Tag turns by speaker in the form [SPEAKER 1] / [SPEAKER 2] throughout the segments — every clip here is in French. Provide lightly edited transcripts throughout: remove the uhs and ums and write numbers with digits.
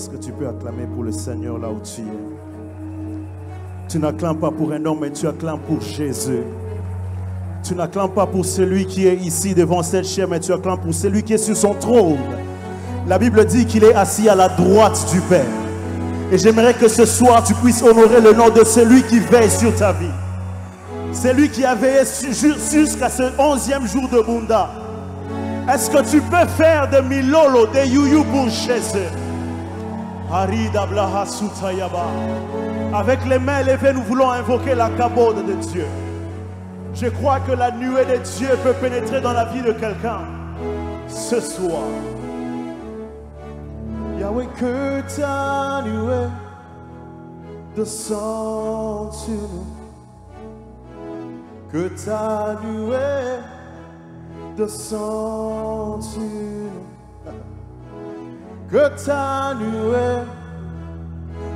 [SPEAKER 1] Est-ce que tu peux acclamer pour le Seigneur là où tu es? Tu n'acclames pas pour un homme, mais tu acclames pour Jésus. Tu n'acclames pas pour celui qui est ici devant cette chair, mais tu acclames pour celui qui est sur son trône. La Bible dit qu'il est assis à la droite du Père. Et j'aimerais que ce soir tu puisses honorer le nom de celui qui veille sur ta vie. Celui qui a veillé jusqu'à ce 11e jour de Bunda. Est-ce que tu peux faire de Milolo, de Yuyu pour Jésus? Avec les mains levées, nous voulons invoquer la cabode de Dieu. Je crois que la nuée de Dieu peut pénétrer dans la vie de quelqu'un ce soir. Yahweh, que ta nuée descende sur nous. Que ta nuée descende sur nous. Que ta nuée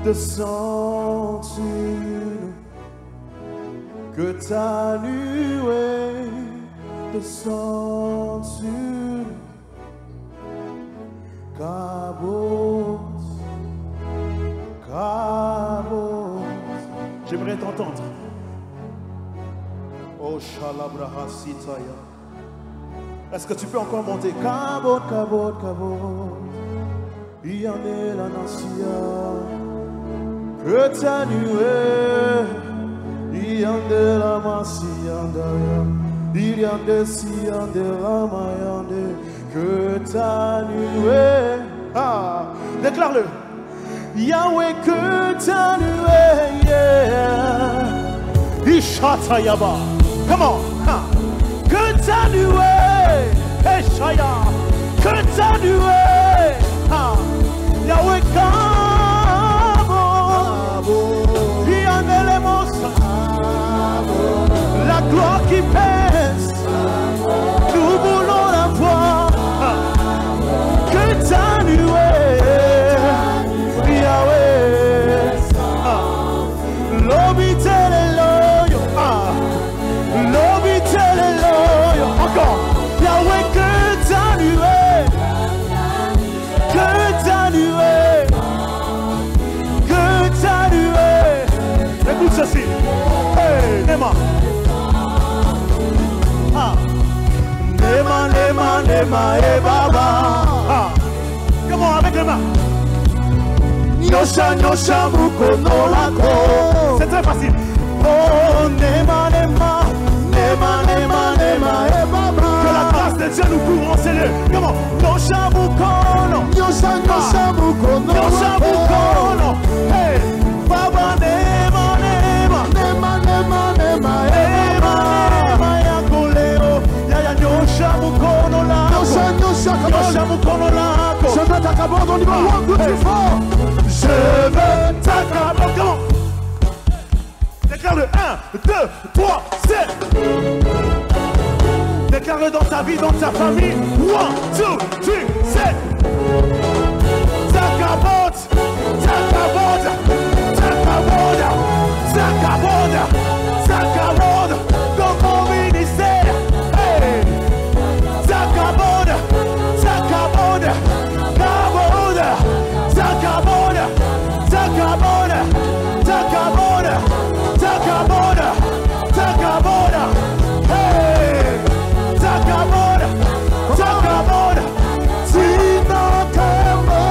[SPEAKER 1] descende sur nous. Que ta nuée descende sur nous. Cabot, cabot. J'aimerais t'entendre. Oh Shalabraha Sitaya. Est-ce que tu peux encore monter? Cabot, cabot, cabot. Il y en est la nation. Que ta nuée. Il y en a la massianda. Il y en a si en de la mayande. Que ta nuée. Ah, déclare-le. Yahweh, que ta nuée. Yeah. Ishatayaba. Come on. Ha. Que ta nuée. Eshaya. Que ta nuée. Ha. Yahweh, Kabo. Il y en a les monstres. La gloire qui pèse. Nous voulons la voir. Que ta nuée, Yahweh, l'obité l'oyo, l'obité l'oyo, encore, Yahweh, que ta nuée, que ta nuée, que ta nuée. Écoute ceci, hey, Nema, Nema, Nema, Nema, et Baba. Comment avec les mains? Nyosha, nyosha, mukono lako. C'est très facile. Oh, Nema, Nema, Nema, Nema, Nema, et Baba. Que la grâce de Dieu nous couvre en Seigneur. Comment? Nyosha, mukono. Nyosha, nyosha, mukono. Nyosha, mukono. Hey, Baba, Nema, Nema, Nema, Nema, Nema, Nema, Nema, Yakoleo. Yaya, nyosha, mukono lako. Nyosha, nyosha, mukono lako. Je veux ta cabode au niveau 1, 2, 3, fort. Je veux ta cabode. Comment? Déclare-le. 1, 2, 3, 7. Déclare-le dans ta vie, dans ta famille. 1, 2, 3, 7. Ta cabode. Ta cabode. Ta cabode. Ta cabode. Ta cabode. Dans mon ministère. Hey. Ta cabode. Ta cabode. Cabode. Ta cabode. Ta cabode. Ta cabode. Ta cabode. Ta cabode. Hey. Ta cabode. Ta cabode. Tina Kemo.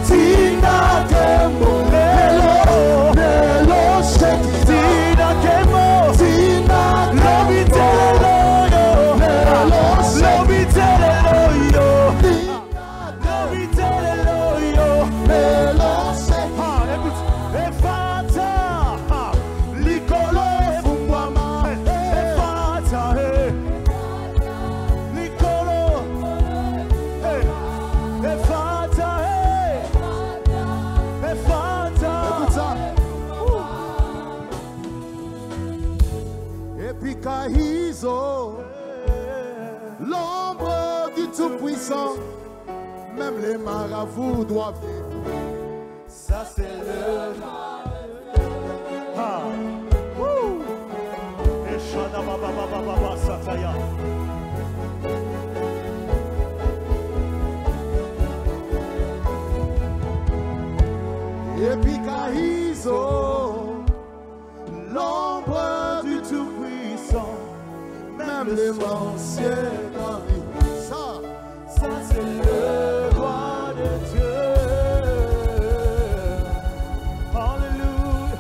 [SPEAKER 1] Tina Kemo. Lelo. Lelo sheki. Tina Kemo. Tina Lobitelo yo. Lelo Lobitelo yo. Lobitelo yo. Lelo sheki. Écoute. Efata. Likolo fungwama. Efata. Likolo. Efata. Efata. Écoute ça. Epikahizo, l'ombre du Tout-Puissant, même les maravous doivent vivre. Ça c'est le... Ah. Et Shana Baba Baba Baba Sataya. anciennement. Ça c'est le roi de Dieu. Alléluia.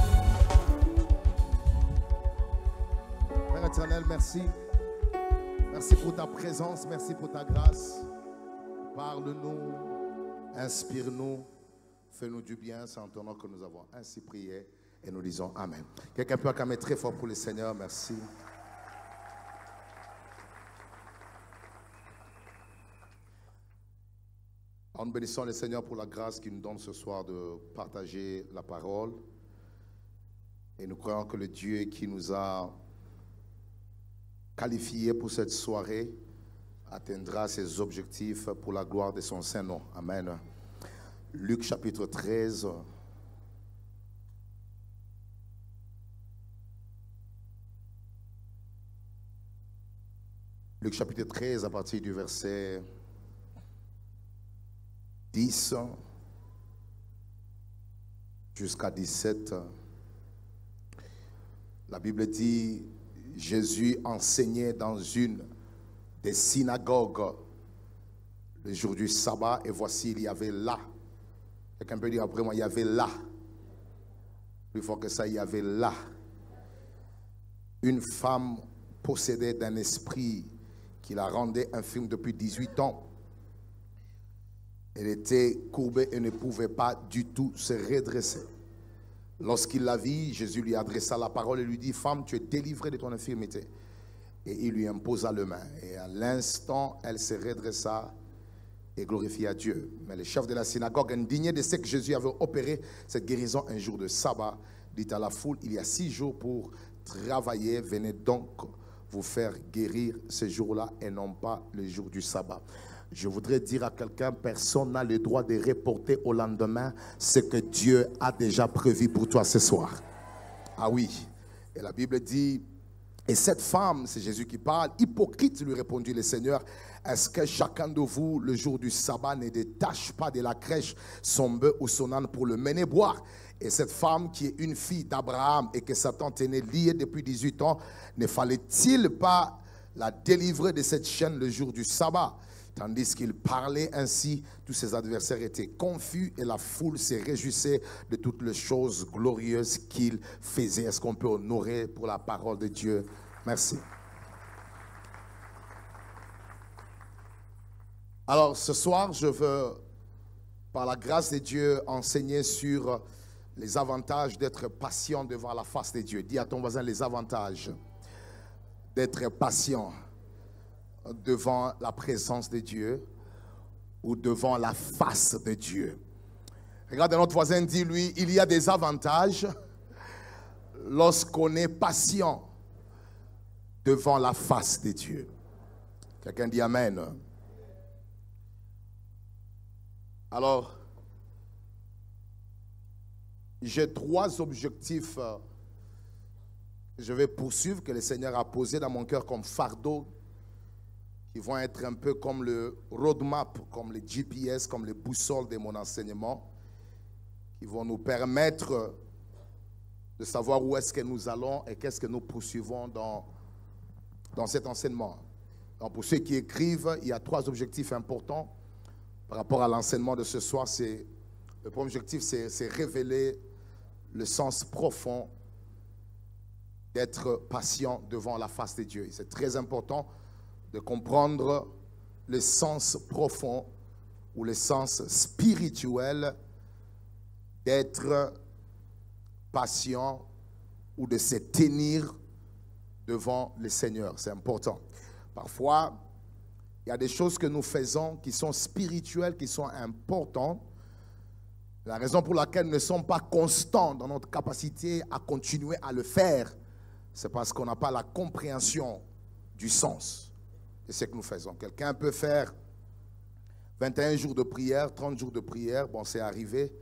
[SPEAKER 2] Père éternel, merci. Merci pour ta présence, merci pour ta grâce. Parle-nous, inspire-nous, fais-nous du bien, c'est en ton nom que nous avons ainsi prié et nous disons Amen. Quelqu'un peut acclamer très fort pour le Seigneur, merci. En bénissant le Seigneur pour la grâce qu'il nous donne ce soir de partager la parole. Et nous croyons que le Dieu qui nous a qualifiés pour cette soirée atteindra ses objectifs pour la gloire de son Saint-Nom. Amen. Luc chapitre 13. Luc chapitre 13 à partir du verset 10 jusqu'à 17. La Bible dit, Jésus enseignait dans une des synagogues le jour du sabbat, et voici, il y avait là. Quelqu'un peut dire après moi, il y avait là. Plus fort que ça, il y avait là. Une femme possédée d'un esprit qui la rendait infirme depuis 18 ans. Elle était courbée et ne pouvait pas du tout se redresser. Lorsqu'il la vit, Jésus lui adressa la parole et lui dit, femme, tu es délivrée de ton infirmité. Et il lui imposa le main. Et à l'instant, elle se redressa et glorifia Dieu. Mais le chef de la synagogue, indigné de ce que Jésus avait opéré cette guérison un jour de sabbat, dit à la foule, il y a 6 jours pour travailler, venez donc vous faire guérir ce jour-là et non pas le jour du sabbat. Je voudrais dire à quelqu'un, personne n'a le droit de reporter au lendemain ce que Dieu a déjà prévu pour toi ce soir. Ah oui. Et la Bible dit, et cette femme, c'est Jésus qui parle, hypocrite, lui répondit le Seigneur, est-ce que chacun de vous, le jour du sabbat, ne détache pas de la crèche son bœuf ou son âne pour le mener boire? Et cette femme qui est une fille d'Abraham et que Satan tenait liée depuis 18 ans, ne fallait-il pas la délivrer de cette chaîne le jour du sabbat? Tandis qu'il parlait ainsi, tous ses adversaires étaient confus et la foule se réjouissait de toutes les choses glorieuses qu'il faisait. Est-ce qu'on peut honorer pour la parole de Dieu? Merci. Alors ce soir, je veux, par la grâce de Dieu, enseigner sur les avantages d'être patient devant la face de Dieu. Dis à ton voisin les avantages d'être patient devant la présence de Dieu ou devant la face de Dieu. Regarde notre voisin, dis-lui, il y a des avantages lorsqu'on est patient devant la face de Dieu. Quelqu'un dit Amen. Alors, j'ai 3 objectifs que je vais poursuivre, que le Seigneur a posé dans mon cœur comme fardeau, qui vont être un peu comme le roadmap, comme le GPS, comme les boussoles de mon enseignement, qui vont nous permettre de savoir où est-ce que nous allons et qu'est-ce que nous poursuivons dans cet enseignement. Donc pour ceux qui écrivent, il y a 3 objectifs importants par rapport à l'enseignement de ce soir. Le premier objectif, c'est révéler le sens profond d'être patient devant la face de Dieu. C'est très important de comprendre le sens profond ou le sens spirituel d'être patient ou de se tenir devant le Seigneur. C'est important. Parfois, il y a des choses que nous faisons qui sont spirituelles, qui sont importantes. La raison pour laquelle nous ne sommes pas constants dans notre capacité à continuer à le faire, c'est parce qu'on n'a pas la compréhension du sens de ce que nous faisons. Quelqu'un peut faire 21 jours de prière, 30 jours de prière. Bon, c'est arrivé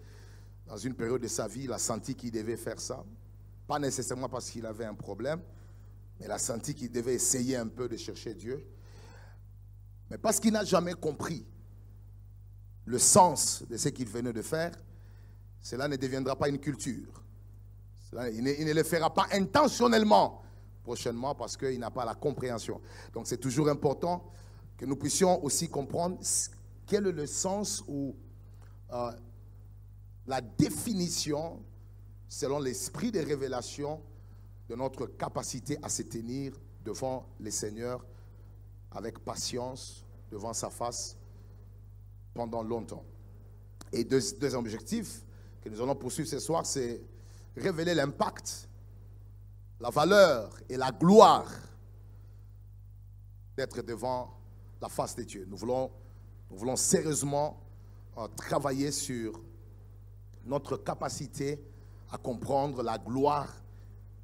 [SPEAKER 2] dans une période de sa vie, il a senti qu'il devait faire ça. Pas nécessairement parce qu'il avait un problème, mais il a senti qu'il devait essayer un peu de chercher Dieu. Mais parce qu'il n'a jamais compris le sens de ce qu'il venait de faire, cela ne deviendra pas une culture. Il ne le fera pas intentionnellement prochainement parce qu'il n'a pas la compréhension. Donc c'est toujours important que nous puissions aussi comprendre quel est le sens ou la définition, selon l'esprit de révélation, de notre capacité à se tenir devant les seigneurs avec patience, devant sa face, pendant longtemps. Et deux objectifs que nous allons poursuivre ce soir, c'est révéler l'impact, la valeur et la gloire d'être devant la face de Dieu. Nous voulons sérieusement travailler sur notre capacité à comprendre la gloire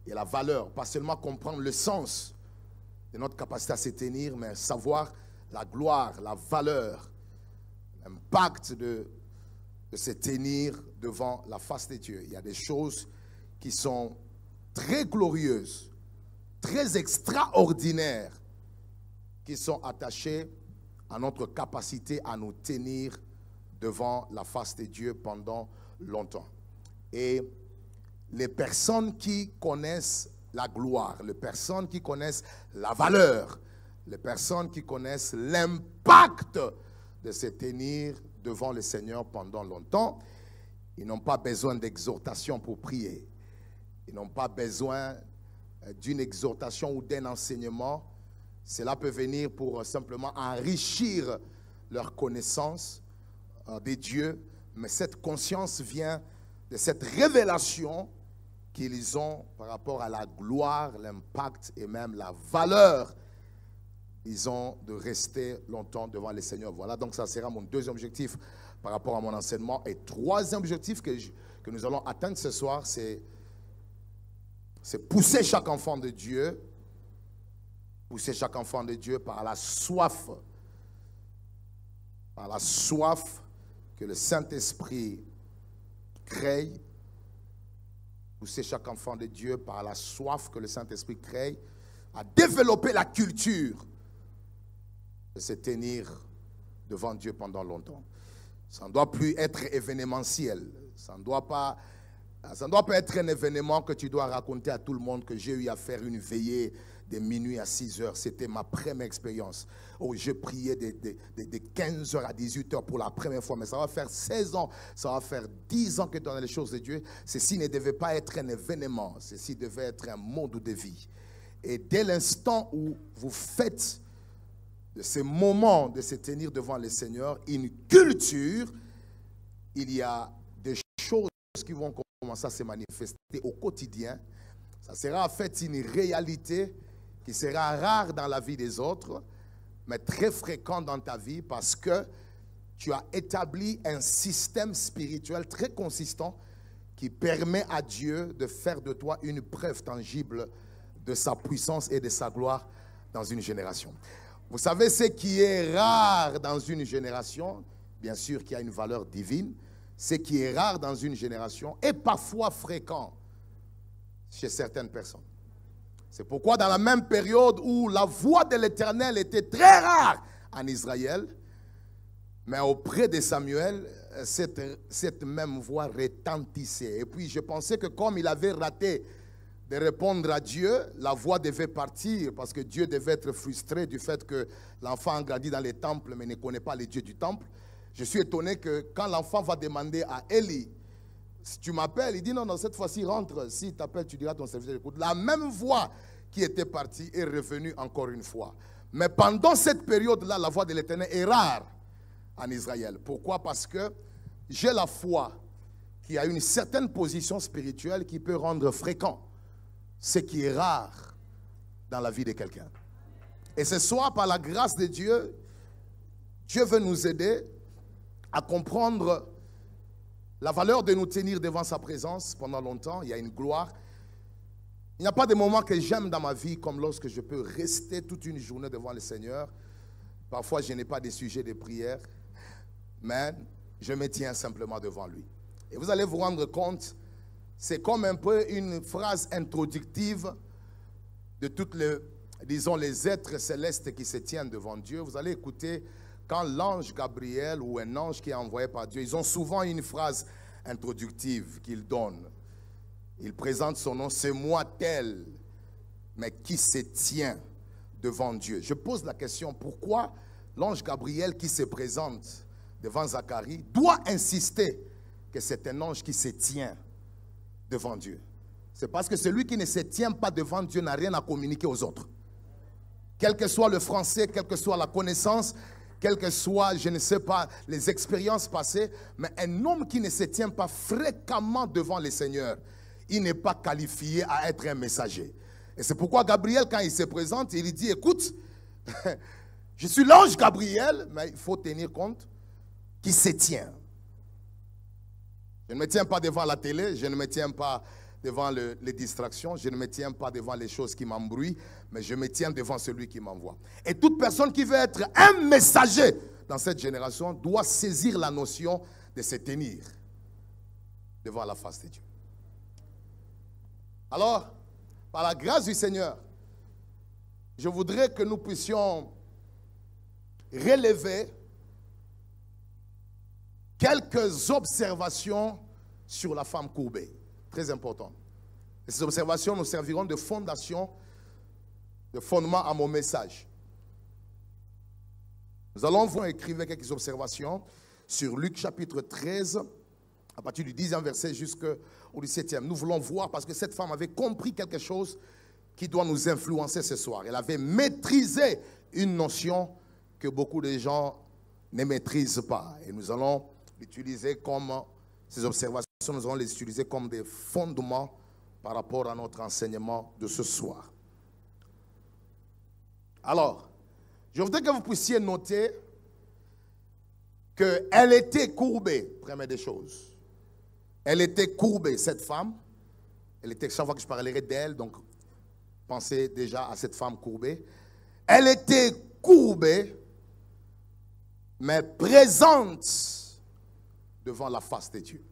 [SPEAKER 2] et la valeur. Pas seulement comprendre le sens de notre capacité à se tenir, mais savoir la gloire, la valeur, l'impact de se tenir devant la face de Dieu. Il y a des choses qui sont très glorieuses, très extraordinaires, qui sont attachées à notre capacité à nous tenir devant la face de Dieu pendant longtemps. Et les personnes qui connaissent la gloire, les personnes qui connaissent la valeur, les personnes qui connaissent l'impact de se tenir devant le Seigneur pendant longtemps, ils n'ont pas besoin d'exhortation pour prier. Ils n'ont pas besoin d'une exhortation ou d'un enseignement. Cela peut venir pour simplement enrichir leur connaissance de Dieu. Mais cette conscience vient de cette révélation qu'ils ont par rapport à la gloire, l'impact et même la valeur. Ils ont de rester longtemps devant le Seigneur. Voilà, donc ça sera mon deuxième objectif par rapport à mon enseignement. Et troisième objectif que nous allons atteindre ce soir, c'est pousser chaque enfant de Dieu, par la soif que le Saint-Esprit crée, pousser chaque enfant de Dieu par la soif que le Saint-Esprit crée, à développer la culture de se tenir devant Dieu pendant longtemps. Ça ne doit plus être événementiel. Ça ne doit pas être un événement que tu dois raconter à tout le monde que j'ai eu à faire une veillée de minuit à 6 heures. C'était ma première expérience. Oh, je priais de 15 heures à 18 heures pour la première fois. Mais ça va faire 16 ans, ça va faire 10 ans que tu es dans les choses de Dieu. Ceci ne devait pas être un événement. Ceci devait être un mode de vie. Et dès l'instant où vous faites de ces moments de se tenir devant le Seigneur une culture, il y a des choses qui vont commencer à se manifester au quotidien. Ça sera en fait une réalité qui sera rare dans la vie des autres, mais très fréquent dans ta vie parce que tu as établi un système spirituel très consistant qui permet à Dieu de faire de toi une preuve tangible de sa puissance et de sa gloire dans une génération. Vous savez, ce qui est rare dans une génération, bien sûr qu'il y a une valeur divine, ce qui est rare dans une génération est parfois fréquent chez certaines personnes. C'est pourquoi dans la même période où la voix de l'Éternel était très rare en Israël, mais auprès de Samuel, cette même voix retentissait. Et puis je pensais que comme il avait raté de répondre à Dieu, la voix devait partir parce que Dieu devait être frustré du fait que l'enfant grandit dans les temples mais ne connaît pas les dieux du temple. Je suis étonné que quand l'enfant va demander à Élie, si tu m'appelles, il dit non, cette fois-ci rentre. Si tu t'appelles, tu diras à ton serviteur, écoute. La même voix qui était partie est revenue encore une fois. Mais pendant cette période-là, la voix de l'Éternel est rare en Israël. Pourquoi? Parce que j'ai la foi qui a une certaine position spirituelle qui peut rendre fréquent ce qui est rare dans la vie de quelqu'un. Et ce soir, par la grâce de Dieu, Dieu veut nous aider à comprendre la valeur de nous tenir devant sa présence pendant longtemps. Il y a une gloire. Il n'y a pas de moment que j'aime dans ma vie comme lorsque je peux rester toute une journée devant le Seigneur. Parfois, je n'ai pas de sujet de prière, mais je me tiens simplement devant lui. Et vous allez vous rendre compte, c'est comme un peu une phrase introductive de toutes les êtres célestes qui se tiennent devant Dieu. Vous allez écouter quand l'ange Gabriel ou un ange qui est envoyé par Dieu, ils ont souvent une phrase introductive qu'ils donnent. Ils présentent son nom, c'est moi tel. mais qui se tient devant Dieu. Je pose la question, pourquoi l'ange Gabriel qui se présente devant Zacharie doit insister que c'est un ange qui se tient devant Dieu? C'est parce que celui qui ne se tient pas devant Dieu n'a rien à communiquer aux autres. Quel que soit le français, quelle que soit la connaissance, quelles que soient, je ne sais pas, les expériences passées, mais un homme qui ne se tient pas fréquemment devant le Seigneur, il n'est pas qualifié à être un messager. Et c'est pourquoi Gabriel, quand il se présente, il dit, écoute, je suis l'ange Gabriel, mais il faut tenir compte qu'il se tient. Je ne me tiens pas devant la télé, je ne me tiens pas devant les distractions, je ne me tiens pas devant les choses qui m'embrouillent, mais je me tiens devant celui qui m'envoie. Et toute personne qui veut être un messager dans cette génération doit saisir la notion de se tenir devant la face de Dieu. Alors, par la grâce du Seigneur, je voudrais que nous puissions relever quelques observations sur la femme courbée. Très important. Et ces observations nous serviront de fondation, de fondement à mon message. Nous allons vous écrire quelques observations sur Luc chapitre 13, à partir du 10e verset jusqu'au 17e. Nous voulons voir parce que cette femme avait compris quelque chose qui doit nous influencer ce soir. Elle avait maîtrisé une notion que beaucoup de gens ne maîtrisent pas. Et nous allons l'utiliser comme, ces observations, nous allons les utiliser comme des fondements par rapport à notre enseignement de ce soir. Alors, je voudrais que vous puissiez noter qu'elle était courbée, première des choses. Elle était courbée, cette femme. Elle était, chaque fois que je parlerai d'elle, donc pensez déjà à cette femme courbée. Elle était courbée, mais présente devant la face de Dieu.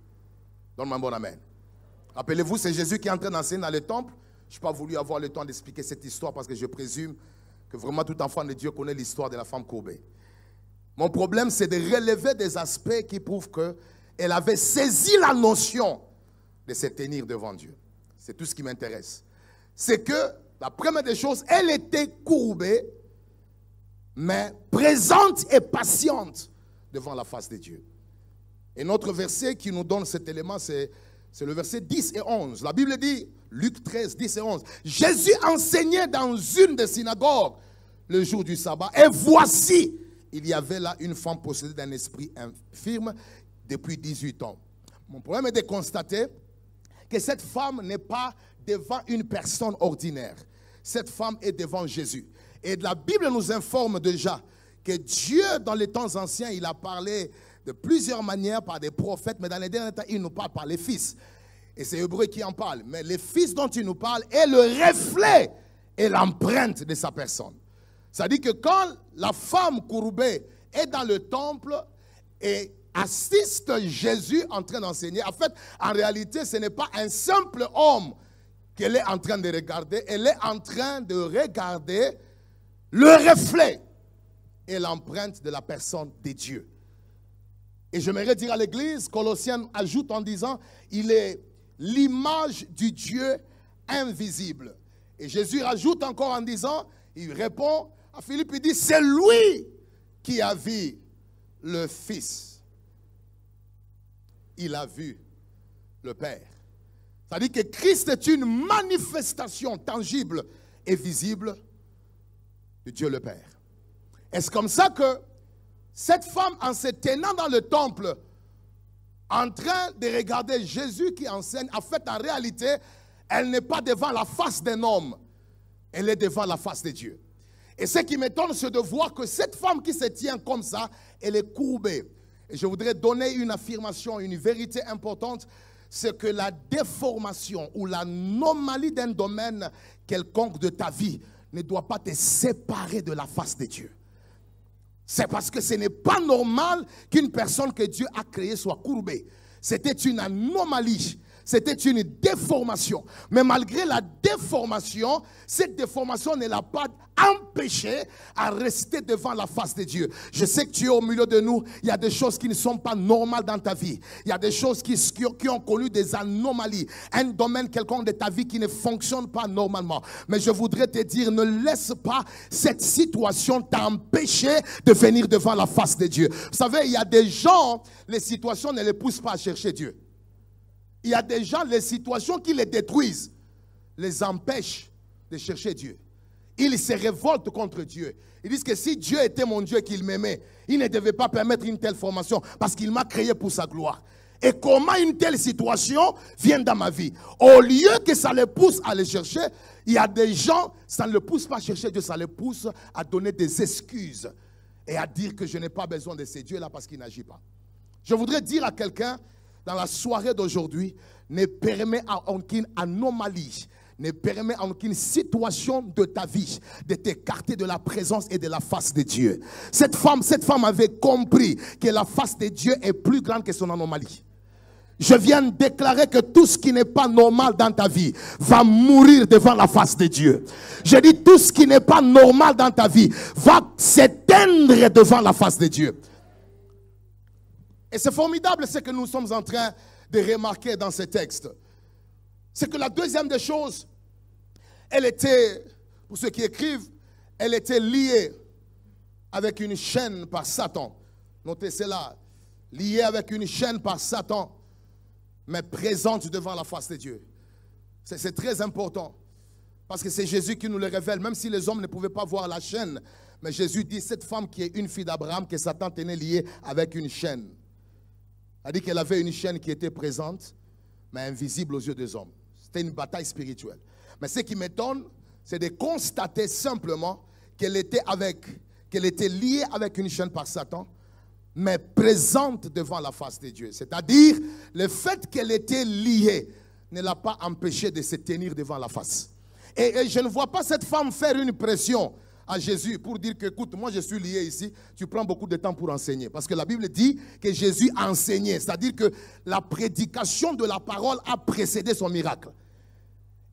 [SPEAKER 2] Donne-moi un bon amen. Rappelez-vous, c'est Jésus qui est en train d'enseigner dans le temple. Je n'ai pas voulu avoir le temps d'expliquer cette histoire parce que je présume que vraiment tout enfant de Dieu connaît l'histoire de la femme courbée. Mon problème, c'est de relever des aspects qui prouvent qu'elle avait saisi la notion de se tenir devant Dieu. C'est tout ce qui m'intéresse. C'est que, la première des choses, elle était courbée, mais présente et patiente devant la face de Dieu. Et notre verset qui nous donne cet élément, c'est le verset 10 et 11. La Bible dit, Luc 13, 10 et 11, Jésus enseignait dans une des synagogues le jour du sabbat. Et voici, il y avait là une femme possédée d'un esprit infirme depuis 18 ans. Mon problème est de constater que cette femme n'est pas devant une personne ordinaire. Cette femme est devant Jésus. Et la Bible nous informe déjà que Dieu, dans les temps anciens, il a parlé de plusieurs manières par des prophètes, mais dans les derniers temps, il nous parle par les fils. Et c'est Hébreu qui en parle. Mais les fils dont il nous parle est le reflet et l'empreinte de sa personne. C'est-à-dire que quand la femme courbée est dans le temple et assiste Jésus en train d'enseigner, en fait, en réalité, ce n'est pas un simple homme qu'elle est en train de regarder, elle est en train de regarder le reflet et l'empreinte de la personne de Dieu. Et j'aimerais dire à l'église, Colossiens ajoute en disant, il est l'image du Dieu invisible. Et Jésus rajoute encore en disant, il répond à Philippe, il dit, c'est lui qui a vu le Fils. Il a vu le Père. C'est-à-dire que Christ est une manifestation tangible et visible de Dieu le Père. Et c'est comme ça que cette femme, en se tenant dans le temple, en train de regarder Jésus qui enseigne, en fait, en réalité, elle n'est pas devant la face d'un homme, elle est devant la face de Dieu. Et ce qui m'étonne, c'est de voir que cette femme qui se tient comme ça, elle est courbée. Et je voudrais donner une affirmation, une vérité importante, c'est que la déformation ou l'anomalie d'un domaine quelconque de ta vie ne doit pas te séparer de la face de Dieu. C'est parce que ce n'est pas normal qu'une personne que Dieu a créée soit courbée. C'était une anomalie. c'était une déformation. Mais malgré la déformation, cette déformation ne l'a pas empêché à rester devant la face de Dieu. Je sais que tu es au milieu de nous. Il y a des choses qui ne sont pas normales dans ta vie. Il y a des choses qui ont connu des anomalies. Un domaine quelconque de ta vie qui ne fonctionne pas normalement. Mais je voudrais te dire, ne laisse pas cette situation t'empêcher de venir devant la face de Dieu. Vous savez, il y a des gens, les situations ne les poussent pas à chercher Dieu. Il y a des gens, les situations qui les détruisent, les empêchent de chercher Dieu. Ils se révoltent contre Dieu. Ils disent que si Dieu était mon Dieu, qu'il m'aimait, il ne devait pas permettre une telle formation parce qu'il m'a créé pour sa gloire. Et comment une telle situation vient dans ma vie? Au lieu que ça les pousse à les chercher, il y a des gens, ça ne les pousse pas à chercher Dieu, ça les pousse à donner des excuses et à dire que je n'ai pas besoin de ces dieux-là parce qu'il n'agit pas. Je voudrais dire à quelqu'un, dans la soirée d'aujourd'hui, ne permet à aucune anomalie, ne permet à aucune situation de ta vie de t'écarter de la présence et de la face de Dieu. Cette femme avait compris que la face de Dieu est plus grande que son anomalie. Je viens de déclarer que tout ce qui n'est pas normal dans ta vie va mourir devant la face de Dieu. Je dis tout ce qui n'est pas normal dans ta vie va s'éteindre devant la face de Dieu. Et c'est formidable ce que nous sommes en train de remarquer dans ce texte. C'est que la deuxième des choses, elle était, pour ceux qui écrivent, elle était liée avec une chaîne par Satan. Notez cela, liée avec une chaîne par Satan, mais présente devant la face de Dieu. C'est très important, parce que c'est Jésus qui nous le révèle, même si les hommes ne pouvaient pas voir la chaîne. Mais Jésus dit, cette femme qui est une fille d'Abraham, que Satan tenait liée avec une chaîne. Elle dit qu'elle avait une chaîne qui était présente, mais invisible aux yeux des hommes. C'était une bataille spirituelle. Mais ce qui m'étonne, c'est de constater simplement qu'elle était liée avec une chaîne par Satan, mais présente devant la face de Dieu. C'est-à-dire, le fait qu'elle était liée ne l'a pas empêchée de se tenir devant la face. Et je ne vois pas cette femme faire une pression à Jésus pour dire que, écoute, moi je suis lié ici, tu prends beaucoup de temps pour enseigner. Parce que la Bible dit que Jésus enseignait, c'est-à-dire que la prédication de la parole a précédé son miracle.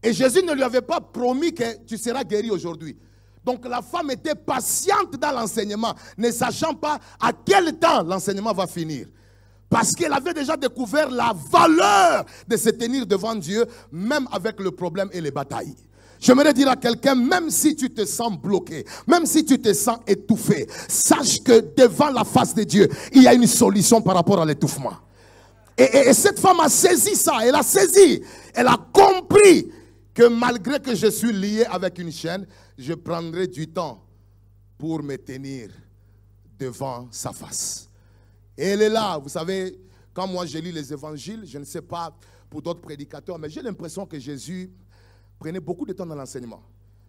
[SPEAKER 2] Et Jésus ne lui avait pas promis que tu seras guéri aujourd'hui. Donc la femme était patiente dans l'enseignement, ne sachant pas à quel temps l'enseignement va finir. Parce qu'elle avait déjà découvert la valeur de se tenir devant Dieu, même avec le problème et les batailles. J'aimerais dire à quelqu'un, même si tu te sens bloqué, même si tu te sens étouffé, sache que devant la face de Dieu, il y a une solution par rapport à l'étouffement. Et cette femme a saisi ça, elle a saisi, elle a compris que malgré que je suis lié avec une chaîne, je prendrai du temps pour me tenir devant sa face. Et elle est là, vous savez, quand moi je lis les évangiles, je ne sais pas pour d'autres prédicateurs, mais j'ai l'impression que Jésus prenait beaucoup de temps dans l'enseignement.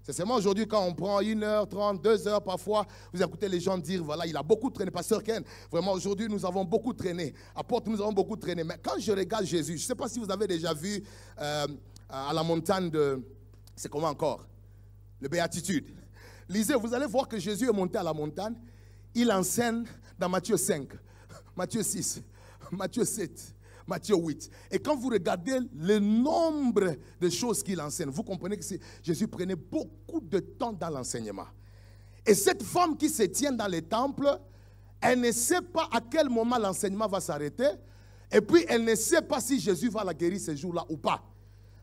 [SPEAKER 2] C'est seulement aujourd'hui quand on prend 1h30, 2h parfois, vous écoutez les gens dire, voilà, il a beaucoup traîné. Pasteur Ken, vraiment aujourd'hui nous avons beaucoup traîné. Apôtre, nous avons beaucoup traîné. Mais quand je regarde Jésus, je ne sais pas si vous avez déjà vu à la montagne de, c'est comment encore? Le Béatitude. Lisez, vous allez voir que Jésus est monté à la montagne. Il enseigne dans Matthieu 5, Matthieu 6, Matthieu 7. Matthieu 8. Et quand vous regardez le nombre de choses qu'il enseigne, vous comprenez que Jésus prenait beaucoup de temps dans l'enseignement. Et cette femme qui se tient dans les temples, elle ne sait pas à quel moment l'enseignement va s'arrêter. Et puis, elle ne sait pas si Jésus va la guérir ce jour-là ou pas.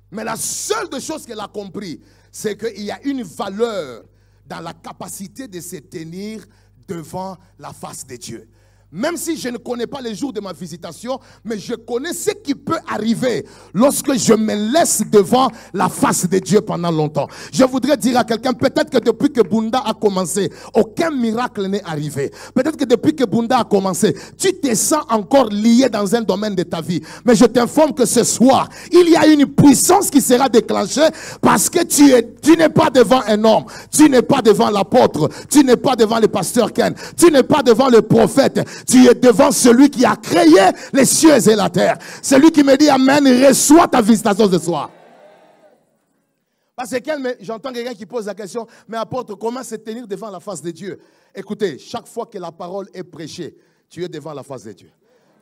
[SPEAKER 2] Mais la seule des choses qu'elle a compris, c'est qu'il y a une valeur dans la capacité de se tenir devant la face de Dieu. Même si je ne connais pas les jours de ma visitation, mais je connais ce qui peut arriver lorsque je me laisse devant la face de Dieu pendant longtemps. Je voudrais dire à quelqu'un, peut-être que depuis que Bunda a commencé, aucun miracle n'est arrivé. Peut-être que depuis que Bunda a commencé, tu te sens encore lié dans un domaine de ta vie. Mais je t'informe que ce soir, il y a une puissance qui sera déclenchée parce que tu n'es pas devant un homme, tu n'es pas devant l'apôtre, tu n'es pas devant le pasteur Ken, tu n'es pas devant le prophète. Tu es devant celui qui a créé les cieux et la terre. Celui qui me dit amen, reçois ta visitation ce soir. Parce que j'entends quelqu'un qui pose la question, mais apôtre, comment se tenir devant la face de Dieu? Écoutez, chaque fois que la parole est prêchée, tu es devant la face de Dieu.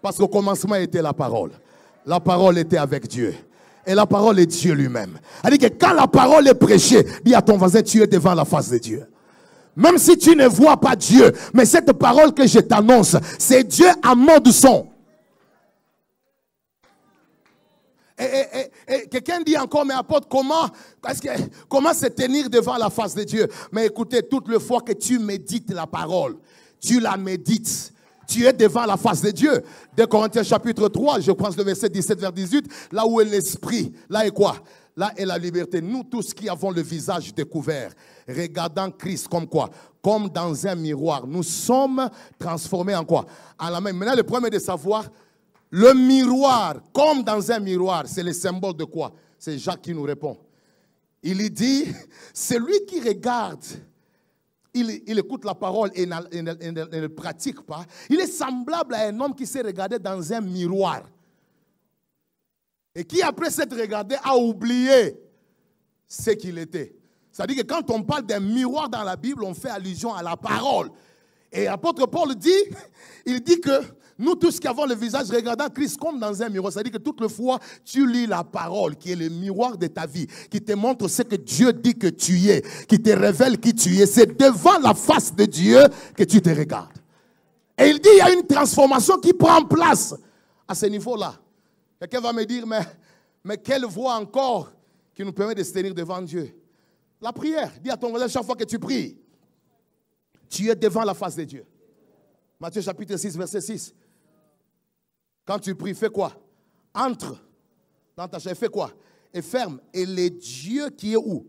[SPEAKER 2] Parce qu'au commencement était la parole. La parole était avec Dieu. Et la parole est Dieu lui-même. Elle dit que quand la parole est prêchée, dis à ton voisin, tu es devant la face de Dieu. Même si tu ne vois pas Dieu, mais cette parole que je t'annonce, c'est Dieu à mode son. Et quelqu'un dit encore, mais apôtre, comment se tenir devant la face de Dieu? Mais écoutez, toutes les fois que tu médites la parole, tu la médites, tu es devant la face de Dieu. 2 Corinthiens chapitre 3, je pense le verset 17 vers 18, là où est l'esprit, là est quoi? Là est la liberté. Nous tous qui avons le visage découvert, regardant Christ comme quoi? Comme dans un miroir. Nous sommes transformés en quoi? En la même. Maintenant, le premier de savoir, le miroir, comme dans un miroir, c'est le symbole de quoi? C'est Jacques qui nous répond. Il dit, celui qui regarde, il écoute la parole et ne le pratique pas, il est semblable à un homme qui s'est regardé dans un miroir. Et qui, après s'être regardé, a oublié ce qu'il était. C'est-à-dire que quand on parle d'un miroir dans la Bible, on fait allusion à la parole. Et l'apôtre Paul dit, il dit que nous tous qui avons le visage regardant Christ comme dans un miroir, c'est-à-dire que toutes les fois, tu lis la parole qui est le miroir de ta vie, qui te montre ce que Dieu dit que tu es, qui te révèle qui tu es. C'est devant la face de Dieu que tu te regardes. Et il dit, il y a une transformation qui prend place à ce niveau-là. Quelqu'un va me dire, mais quelle voie encore qui nous permet de se tenir devant Dieu? La prière. Dis à ton voisin, chaque fois que tu pries, tu es devant la face de Dieu. Matthieu chapitre 6, verset 6. Quand tu pries, fais quoi? Entre dans ta chambre, fais quoi? Et ferme. Et le Dieu qui est où?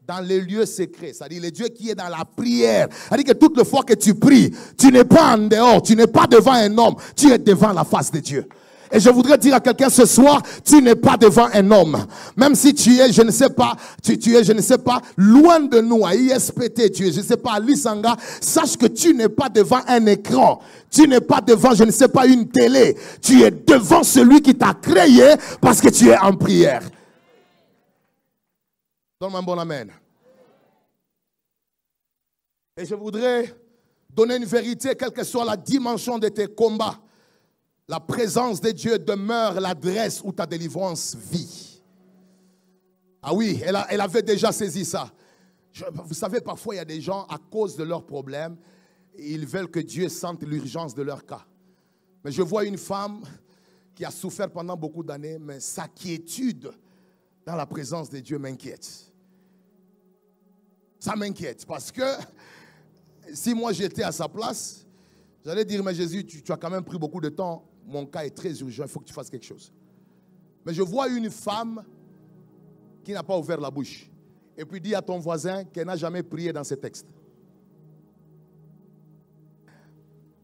[SPEAKER 2] Dans les lieux secrets. C'est-à-dire le Dieu qui est dans la prière. C'est-à-dire que toutes les fois que tu pries, tu n'es pas en dehors, tu n'es pas devant un homme, tu es devant la face de Dieu. Et je voudrais dire à quelqu'un ce soir, tu n'es pas devant un homme. Même si tu es, je ne sais pas, je ne sais pas, loin de nous, à ISPT, tu es, je ne sais pas, à Lisanga, sache que tu n'es pas devant un écran. Tu n'es pas devant, je ne sais pas, une télé. Tu es devant celui qui t'a créé parce que tu es en prière. Donne-moi un bon amen. Et je voudrais donner une vérité, quelle que soit la dimension de tes combats. La présence de Dieu demeure l'adresse où ta délivrance vit. Ah oui, elle avait déjà saisi ça. Vous savez, parfois, il y a des gens, à cause de leurs problèmes, ils veulent que Dieu sente l'urgence de leur cas. Mais je vois une femme qui a souffert pendant beaucoup d'années, mais sa quiétude dans la présence de Dieu m'inquiète. Ça m'inquiète parce que si moi j'étais à sa place, j'allais dire, mais Jésus, tu as quand même pris beaucoup de temps. Mon cas est très urgent, il faut que tu fasses quelque chose. Mais je vois une femme qui n'a pas ouvert la bouche. Et puis dis à ton voisin qu'elle n'a jamais prié dans ce texte.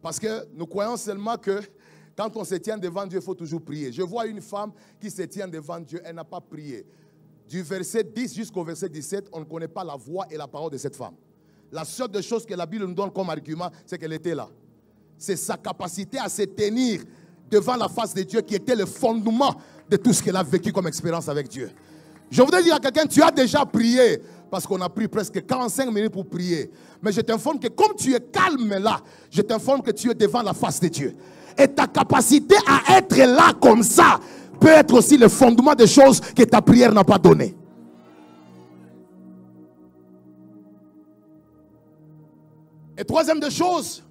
[SPEAKER 2] Parce que nous croyons seulement que quand on se tient devant Dieu, il faut toujours prier. Je vois une femme qui se tient devant Dieu, elle n'a pas prié. Du verset 10 jusqu'au verset 17, on ne connaît pas la voix et la parole de cette femme. La seule des choses que la Bible nous donne comme argument, c'est qu'elle était là. C'est sa capacité à se tenir devant la face de Dieu qui était le fondement de tout ce qu'elle a vécu comme expérience avec Dieu. Je voudrais dire à quelqu'un, tu as déjà prié, parce qu'on a pris presque 45 minutes pour prier. Mais je t'informe que comme tu es calme là, je t'informe que tu es devant la face de Dieu. Et ta capacité à être là comme ça peut être aussi le fondement des choses que ta prière n'a pas donné. Et troisième des choses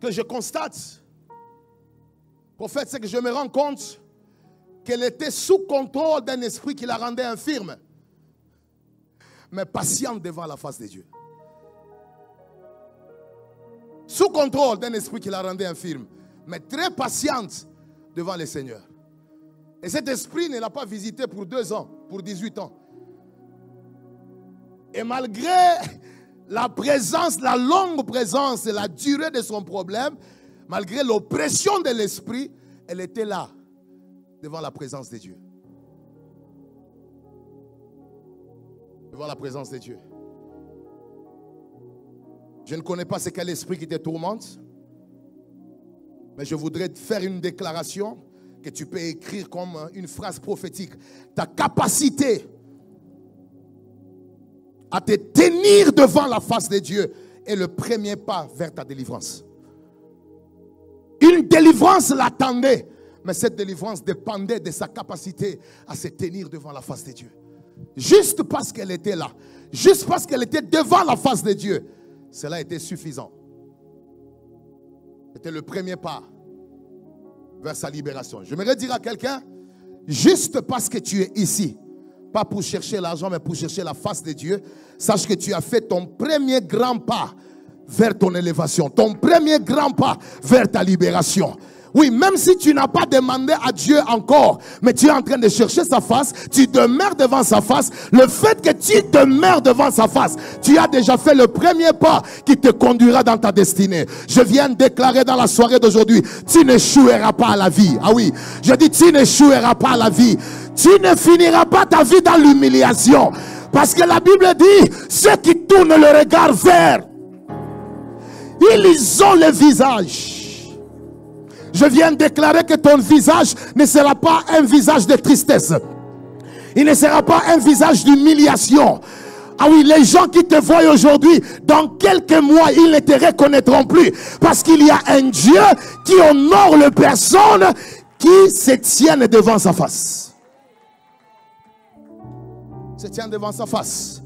[SPEAKER 2] que je constate, prophète, c'est que je me rends compte qu'elle était sous contrôle d'un esprit qui la rendait infirme, mais patiente devant la face de Dieu. Sous contrôle d'un esprit qui la rendait infirme, mais très patiente devant le Seigneur. Et cet esprit ne l'a pas visité pour 2 ans, pour 18 ans. Et malgré la présence, la longue présence et la durée de son problème, malgré l'oppression de l'esprit, elle était là, devant la présence de Dieu. Devant la présence de Dieu. Je ne connais pas ce qu'est l'esprit qui te tourmente, mais je voudrais te faire une déclaration que tu peux écrire comme une phrase prophétique. Ta capacité à te tenir devant la face de Dieu est le premier pas vers ta délivrance. Une délivrance l'attendait, Mais cette délivrance dépendait de sa capacité à se tenir devant la face de Dieu. Juste parce qu'elle était là, juste parce qu'elle était devant la face de Dieu, cela était suffisant. C'était le premier pas vers sa libération. J'aimerais dire à quelqu'un, juste parce que tu es ici, pas pour chercher l'argent, mais pour chercher la face de Dieu, sache que tu as fait ton premier grand pas vers ton élévation, ton premier grand pas vers ta libération. Oui, même si tu n'as pas demandé à Dieu encore, mais tu es en train de chercher sa face, tu demeures devant sa face. Le fait que tu demeures devant sa face, tu as déjà fait le premier pas qui te conduira dans ta destinée. Je viens de déclarer dans la soirée d'aujourd'hui, tu n'échoueras pas à la vie. Ah oui, je dis tu n'échoueras pas à la vie. Tu ne finiras pas ta vie dans l'humiliation. Parce que la Bible dit, ceux qui tournent le regard vers, ils ont le visage. Je viens de déclarer que ton visage ne sera pas un visage de tristesse. Il ne sera pas un visage d'humiliation. Ah oui, les gens qui te voient aujourd'hui, dans quelques mois, ils ne te reconnaîtront plus. Parce qu'il y a un Dieu qui honore les personnes qui se tiennent devant sa face. Se tiennent devant sa face.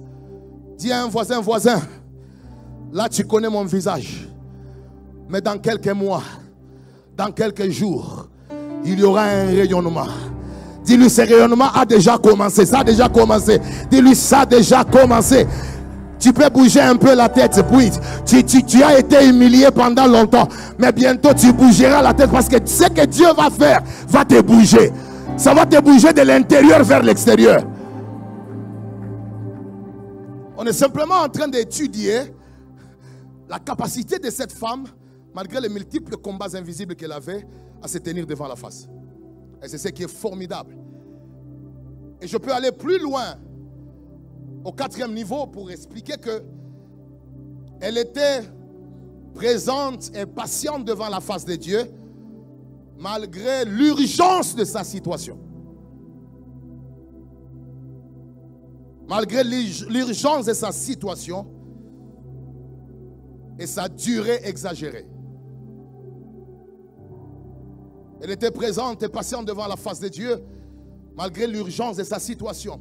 [SPEAKER 2] Dis à un voisin, là tu connais mon visage. Mais dans quelques mois, dans quelques jours, il y aura un rayonnement. Dis-lui, ce rayonnement a déjà commencé. Ça a déjà commencé. Dis-lui, ça a déjà commencé. Tu peux bouger un peu la tête. Oui, tu as été humilié pendant longtemps. Mais bientôt, tu bougeras la tête parce que ce que Dieu va faire va te bouger. Ça va te bouger de l'intérieur vers l'extérieur. On est simplement en train d'étudier la capacité de cette femme, malgré les multiples combats invisibles qu'elle avait, à se tenir devant la face. Et c'est ce qui est formidable. Et je peux aller plus loin, au 4e niveau, pour expliquer que elle était présente et patiente devant la face de Dieu, malgré l'urgence de sa situation. Malgré l'urgence de sa situation et sa durée exagérée. Elle était présente et patiente devant la face de Dieu, malgré l'urgence de sa situation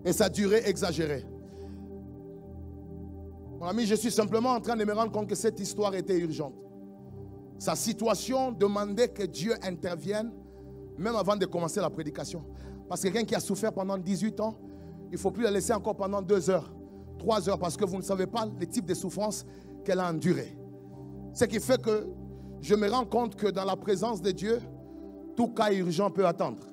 [SPEAKER 2] et sa durée exagérée. Mon ami, je suis simplement en train de me rendre compte que cette histoire était urgente. Sa situation demandait que Dieu intervienne, même avant de commencer la prédication. Parce que quelqu'un qui a souffert pendant 18 ans, il ne faut plus la laisser encore pendant 2 heures, 3 heures, parce que vous ne savez pas le type de souffrance qu'elle a enduré. Ce qui fait que je me rends compte que dans la présence de Dieu, tout cas urgent peut attendre.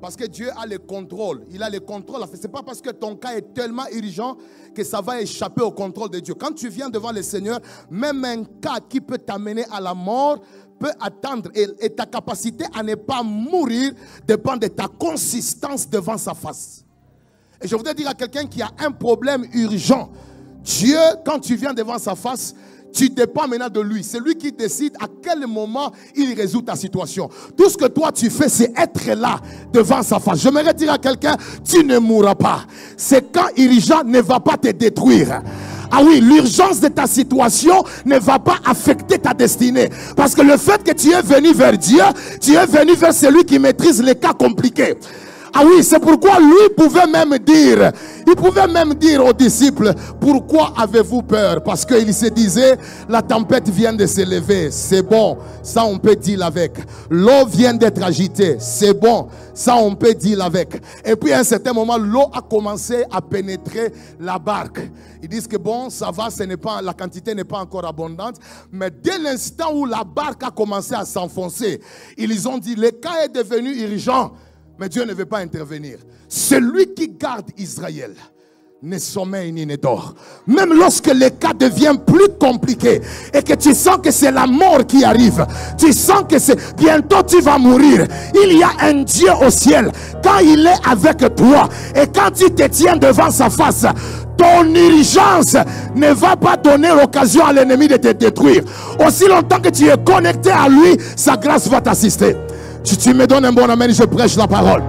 [SPEAKER 2] Parce que Dieu a le contrôle. Il a le contrôle. Ce n'est pas parce que ton cas est tellement urgent que ça va échapper au contrôle de Dieu. Quand tu viens devant le Seigneur, même un cas qui peut t'amener à la mort peut attendre. Et ta capacité à ne pas mourir dépend de ta consistance devant sa face. Et je voudrais dire à quelqu'un qui a un problème urgent, Dieu, quand tu viens devant sa face, tu dépends maintenant de lui. C'est lui qui décide à quel moment il résout ta situation. Tout ce que toi tu fais, c'est être là devant sa face. J'aimerais dire à quelqu'un, tu ne mourras pas. C'est quand urgent ne va pas te détruire. Ah oui, l'urgence de ta situation ne va pas affecter ta destinée. Parce que le fait que tu es venu vers Dieu, tu es venu vers celui qui maîtrise les cas compliqués. Ah oui, c'est pourquoi lui pouvait même dire, il pouvait même dire aux disciples, pourquoi avez-vous peur? Parce qu'il se disait, la tempête vient de se lever, c'est bon, ça on peut deal avec. L'eau vient d'être agitée, c'est bon, ça on peut deal avec. Et puis à un certain moment, l'eau a commencé à pénétrer la barque. Ils disent que bon, ça va, ce n'est pas, la quantité n'est pas encore abondante. Mais dès l'instant où la barque a commencé à s'enfoncer, ils ont dit, le cas est devenu urgent. Mais Dieu ne veut pas intervenir. Celui qui garde Israël ne sommeille ni ne dort. Même lorsque le cas devient plus compliqué et que tu sens que c'est la mort qui arrive, tu sens que c'est bientôt tu vas mourir, il y a un Dieu au ciel. Quand il est avec toi et quand tu te tiens devant sa face, ton urgence ne va pas donner l'occasion à l'ennemi de te détruire. Aussi longtemps que tu es connecté à lui, sa grâce va t'assister. Tu me donnes un bon amen, je prêche la parole.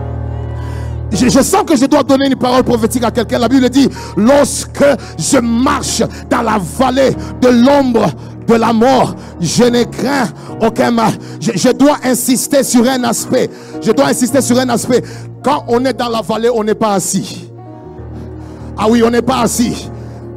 [SPEAKER 2] Je sens que je dois donner une parole prophétique à quelqu'un. La Bible dit, lorsque je marche dans la vallée de l'ombre de la mort, je ne crains aucun mal. Je dois insister sur un aspect. Je dois insister sur un aspect. Quand on est dans la vallée, on n'est pas assis. Ah oui, on n'est pas assis.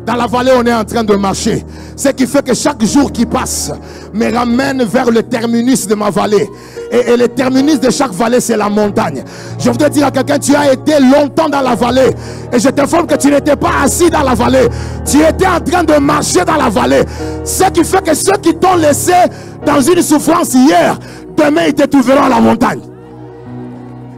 [SPEAKER 2] Dans la vallée, on est en train de marcher. Ce qui fait que chaque jour qui passe me ramène vers le terminus de ma vallée. Et le terminus de chaque vallée, c'est la montagne. Je voudrais dire à quelqu'un, tu as été longtemps dans la vallée. Et je t'informe que tu n'étais pas assis dans la vallée. Tu étais en train de marcher dans la vallée. Ce qui fait que ceux qui t'ont laissé dans une souffrance hier, demain ils te trouveront à la montagne.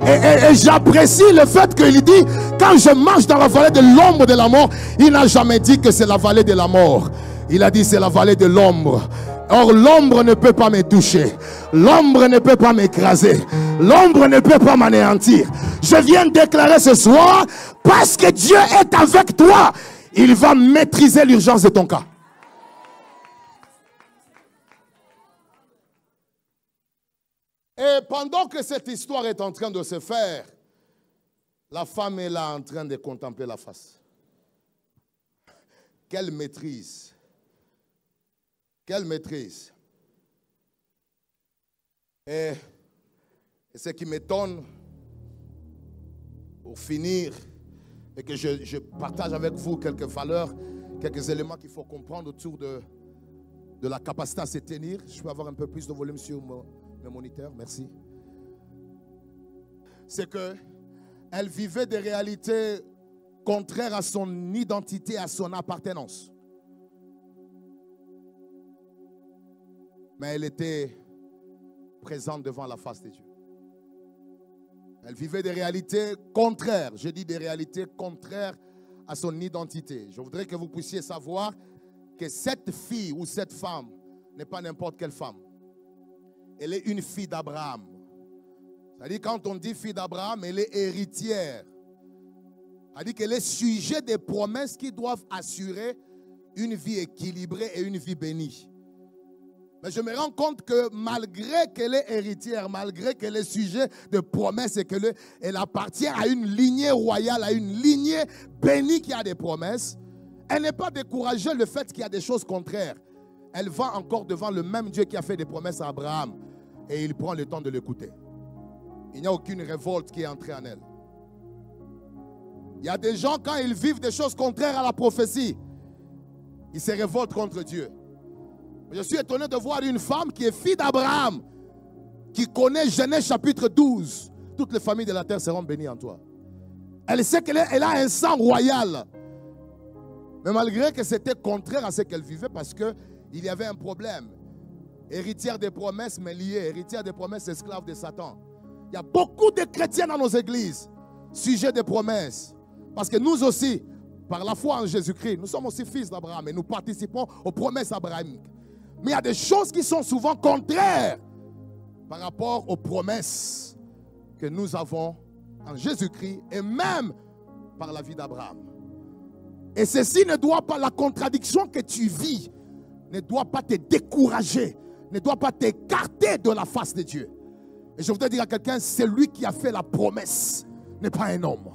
[SPEAKER 2] Et j'apprécie le fait qu'il dit, quand je marche dans la vallée de l'ombre de la mort, il n'a jamais dit que c'est la vallée de la mort. Il a dit c'est la vallée de l'ombre. Or l'ombre ne peut pas me toucher. L'ombre ne peut pas m'écraser. L'ombre ne peut pas m'anéantir. Je viens déclarer ce soir, parce que Dieu est avec toi, il va maîtriser l'urgence de ton cas. Et pendant que cette histoire est en train de se faire, la femme est là en train de contempler la face. Quelle maîtrise! Quelle maîtrise! Et ce qui m'étonne, pour finir, et que je partage avec vous quelques valeurs, quelques éléments qu'il faut comprendre autour de la capacité à se tenir. Je peux avoir un peu plus de volume sur le moniteur, merci. C'est que elle vivait des réalités contraires à son identité, à son appartenance. Mais elle était présente devant la face de Dieu. Elle vivait des réalités contraires. Je dis des réalités contraires à son identité. Je voudrais que vous puissiez savoir que cette fille ou cette femme n'est pas n'importe quelle femme. Elle est une fille d'Abraham. C'est-à-dire, quand on dit fille d'Abraham, elle est héritière. C'est-à-dire qu'elle est sujet des promesses qui doivent assurer une vie équilibrée et une vie bénie. Mais je me rends compte que malgré qu'elle est héritière, malgré qu'elle est sujet de promesses et qu'elle appartient à une lignée royale, à une lignée bénie qui a des promesses, elle n'est pas découragée le fait qu'il y a des choses contraires. Elle va encore devant le même Dieu qui a fait des promesses à Abraham et il prend le temps de l'écouter. Il n'y a aucune révolte qui est entrée en elle. Il y a des gens, quand ils vivent des choses contraires à la prophétie, ils se révoltent contre Dieu. Je suis étonné de voir une femme qui est fille d'Abraham, qui connaît Genèse chapitre 12. Toutes les familles de la terre seront bénies en toi. Elle sait qu'elle a un sang royal. Mais malgré que c'était contraire à ce qu'elle vivait, parce qu'il y avait un problème. Héritière des promesses, mais liée. Héritière des promesses, esclave de Satan. Il y a beaucoup de chrétiens dans nos églises, sujets des promesses. Parce que nous aussi, par la foi en Jésus-Christ, nous sommes aussi fils d'Abraham et nous participons aux promesses abrahamiques. Mais il y a des choses qui sont souvent contraires par rapport aux promesses que nous avons en Jésus-Christ et même par la vie d'Abraham. Et ceci ne doit pas, la contradiction que tu vis, ne doit pas te décourager, ne doit pas t'écarter de la face de Dieu. Et je voudrais dire à quelqu'un, celui qui a fait la promesse n'est pas un homme.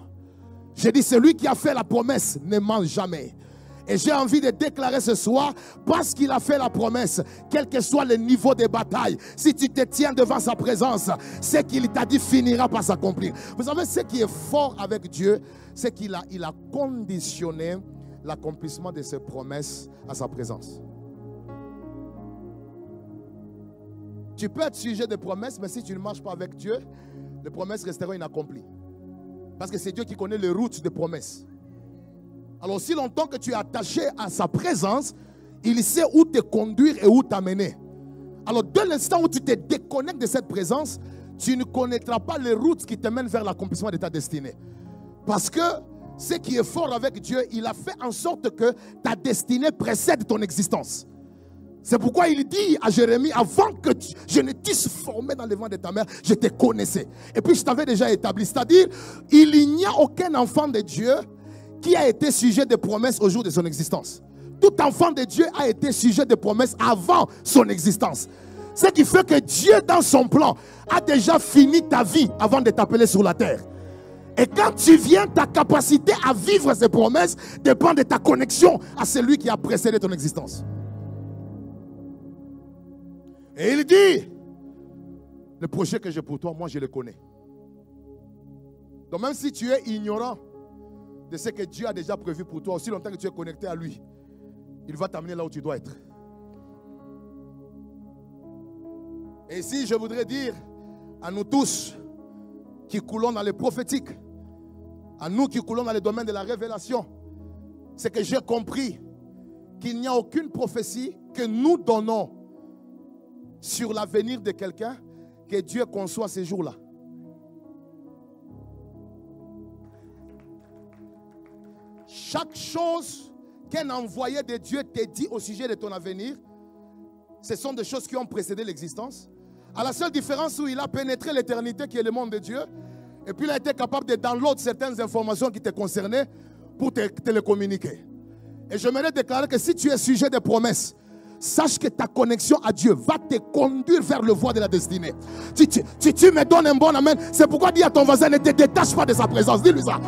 [SPEAKER 2] J'ai dit, celui qui a fait la promesse ne ment jamais. Et j'ai envie de déclarer ce soir, parce qu'il a fait la promesse, quel que soit le niveau de bataille, si tu te tiens devant sa présence, ce qu'il t'a dit finira par s'accomplir. Vous savez, ce qui est fort avec Dieu, c'est qu'il a conditionné l'accomplissement de ses promesses à sa présence. Tu peux être sujet de promesses, mais si tu ne marches pas avec Dieu, les promesses resteront inaccomplies. Parce que c'est Dieu qui connaît les routes des promesses. Alors, si longtemps que tu es attaché à sa présence, il sait où te conduire et où t'amener. Alors, dès l'instant où tu te déconnectes de cette présence, tu ne connaîtras pas les routes qui te mènent vers l'accomplissement de ta destinée. Parce que ce qui est fort avec Dieu, il a fait en sorte que ta destinée précède ton existence. C'est pourquoi il dit à Jérémie, avant que je ne t'eusse formé dans le ventre de ta mère, je te connaissais. Et puis je t'avais déjà établi. C'est-à-dire, il n'y a aucun enfant de Dieu qui a été sujet de promesses au jour de son existence. Tout enfant de Dieu a été sujet de promesses avant son existence. Ce qui fait que Dieu, dans son plan, a déjà fini ta vie avant de t'appeler sur la terre. Et quand tu viens, ta capacité à vivre ces promesses dépend de ta connexion à celui qui a précédé ton existence. Et il dit, le projet que j'ai pour toi, moi je le connais. Donc même si tu es ignorant de ce que Dieu a déjà prévu pour toi, aussi longtemps que tu es connecté à lui, il va t'amener là où tu dois être. Et ici, je voudrais dire à nous tous qui coulons dans les prophétiques, à nous qui coulons dans le domaine de la révélation, c'est que j'ai compris qu'il n'y a aucune prophétie que nous donnons sur l'avenir de quelqu'un que Dieu conçoit ces jours-là. Chaque chose qu'un envoyé de Dieu te dit au sujet de ton avenir, ce sont des choses qui ont précédé l'existence. À la seule différence où il a pénétré l'éternité qui est le monde de Dieu, et puis il a été capable de download certaines informations qui te concernaient pour te les communiquer. Et j'aimerais déclarer que si tu es sujet de promesses, sache que ta connexion à Dieu va te conduire vers le voie de la destinée. Tu me donnes un bon amen. C'est pourquoi dis à ton voisin, ne te détache pas de sa présence. Dis-lui ça.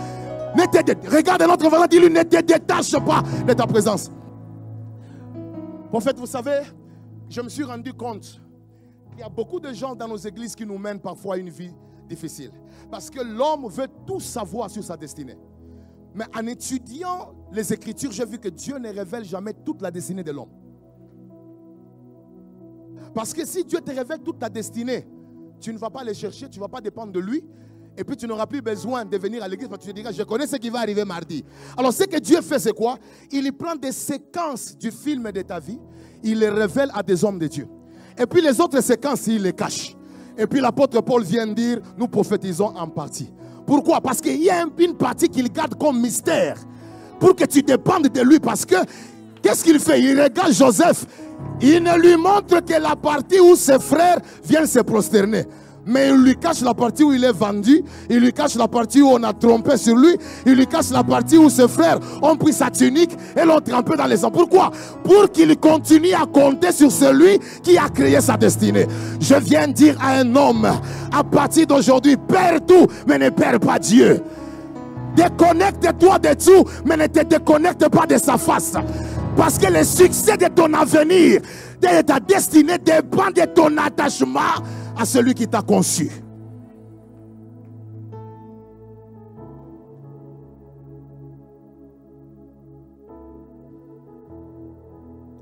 [SPEAKER 2] Regarde notre voisin, dis-lui, ne te détache pas de ta présence. Prophète, vous savez, je me suis rendu compte qu'il y a beaucoup de gens dans nos églises qui nous mènent parfois une vie difficile. Parce que l'homme veut tout savoir sur sa destinée. Mais en étudiant les Écritures, j'ai vu que Dieu ne révèle jamais toute la destinée de l'homme. Parce que si Dieu te révèle toute ta destinée, tu ne vas pas aller chercher, tu ne vas pas dépendre de lui. Et puis tu n'auras plus besoin de venir à l'église parce que tu te diras, je connais ce qui va arriver mardi. Alors ce que Dieu fait, c'est quoi? Il prend des séquences du film de ta vie, il les révèle à des hommes de Dieu. Et puis les autres séquences, il les cache. Et puis l'apôtre Paul vient dire, nous prophétisons en partie. Pourquoi? Parce qu'il y a une partie qu'il garde comme mystère pour que tu dépendes de lui. Parce que, qu'est-ce qu'il fait? Il regarde Joseph. Il ne lui montre que la partie où ses frères viennent se prosterner. Mais il lui cache la partie où il est vendu. Il lui cache la partie où on a trompé sur lui. Il lui cache la partie où ses frères ont pris sa tunique et l'ont trempé dans les sang. Pourquoi? Pour qu'il continue à compter sur celui qui a créé sa destinée. Je viens dire à un homme, à partir d'aujourd'hui, perds tout, mais ne perds pas Dieu. Déconnecte-toi de tout, mais ne te déconnecte pas de sa face. Parce que le succès de ton avenir, de ta destinée, dépend de ton attachement à celui qui t'a conçu.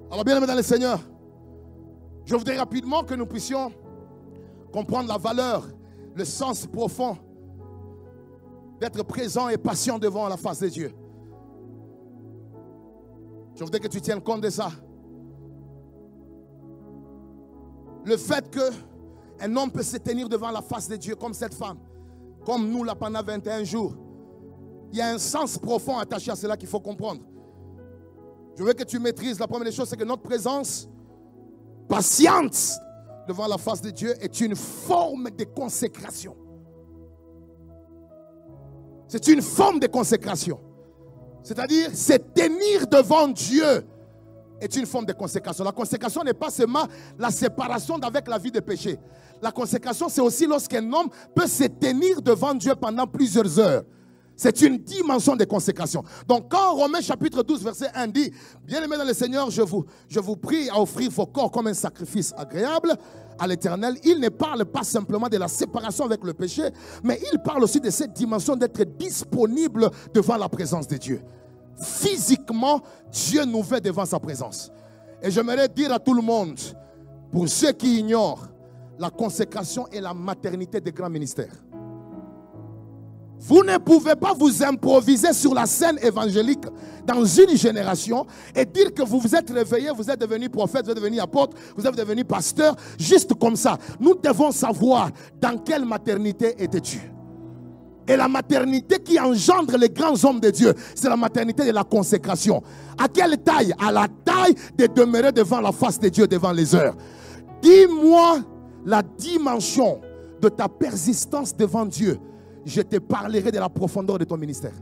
[SPEAKER 2] Alors bien aimés dans le Seigneur, je voudrais rapidement que nous puissions comprendre la valeur, le sens profond d'être présent et patient devant la face de Dieu. Je voudrais que tu tiennes compte de ça. Le fait qu'un homme peut se tenir devant la face de Dieu comme cette femme, comme nous là pendant 21 jours, il y a un sens profond attaché à cela qu'il faut comprendre. Je veux que tu maîtrises, la première des choses, c'est que notre présence patiente devant la face de Dieu est une forme de consécration. C'est une forme de consécration. C'est-à-dire, se tenir devant Dieu est une forme de consécration. La consécration n'est pas seulement la séparation d'avec la vie de péché. La consécration, c'est aussi lorsqu'un homme peut se tenir devant Dieu pendant plusieurs heures. C'est une dimension de consécration. Donc quand Romains chapitre 12 verset 1 dit, bien-aimés dans le Seigneur, je vous prie à offrir vos corps comme un sacrifice agréable à l'Éternel. Il ne parle pas simplement de la séparation avec le péché, mais il parle aussi de cette dimension d'être disponible devant la présence de Dieu. Physiquement, Dieu nous veut devant sa présence. Et j'aimerais dire à tout le monde, pour ceux qui ignorent, la consécration est la maternité des grands ministères. Vous ne pouvez pas vous improviser sur la scène évangélique dans une génération et dire que vous vous êtes réveillé, vous êtes devenu prophète, vous êtes devenu apôtre, vous êtes devenu pasteur, juste comme ça. Nous devons savoir dans quelle maternité étais-tu. Et la maternité qui engendre les grands hommes de Dieu, c'est la maternité de la consécration. À quelle taille? À la taille de demeurer devant la face de Dieu, devant les heures. Dis-moi la dimension de ta persistance devant Dieu. Je te parlerai de la profondeur de ton ministère.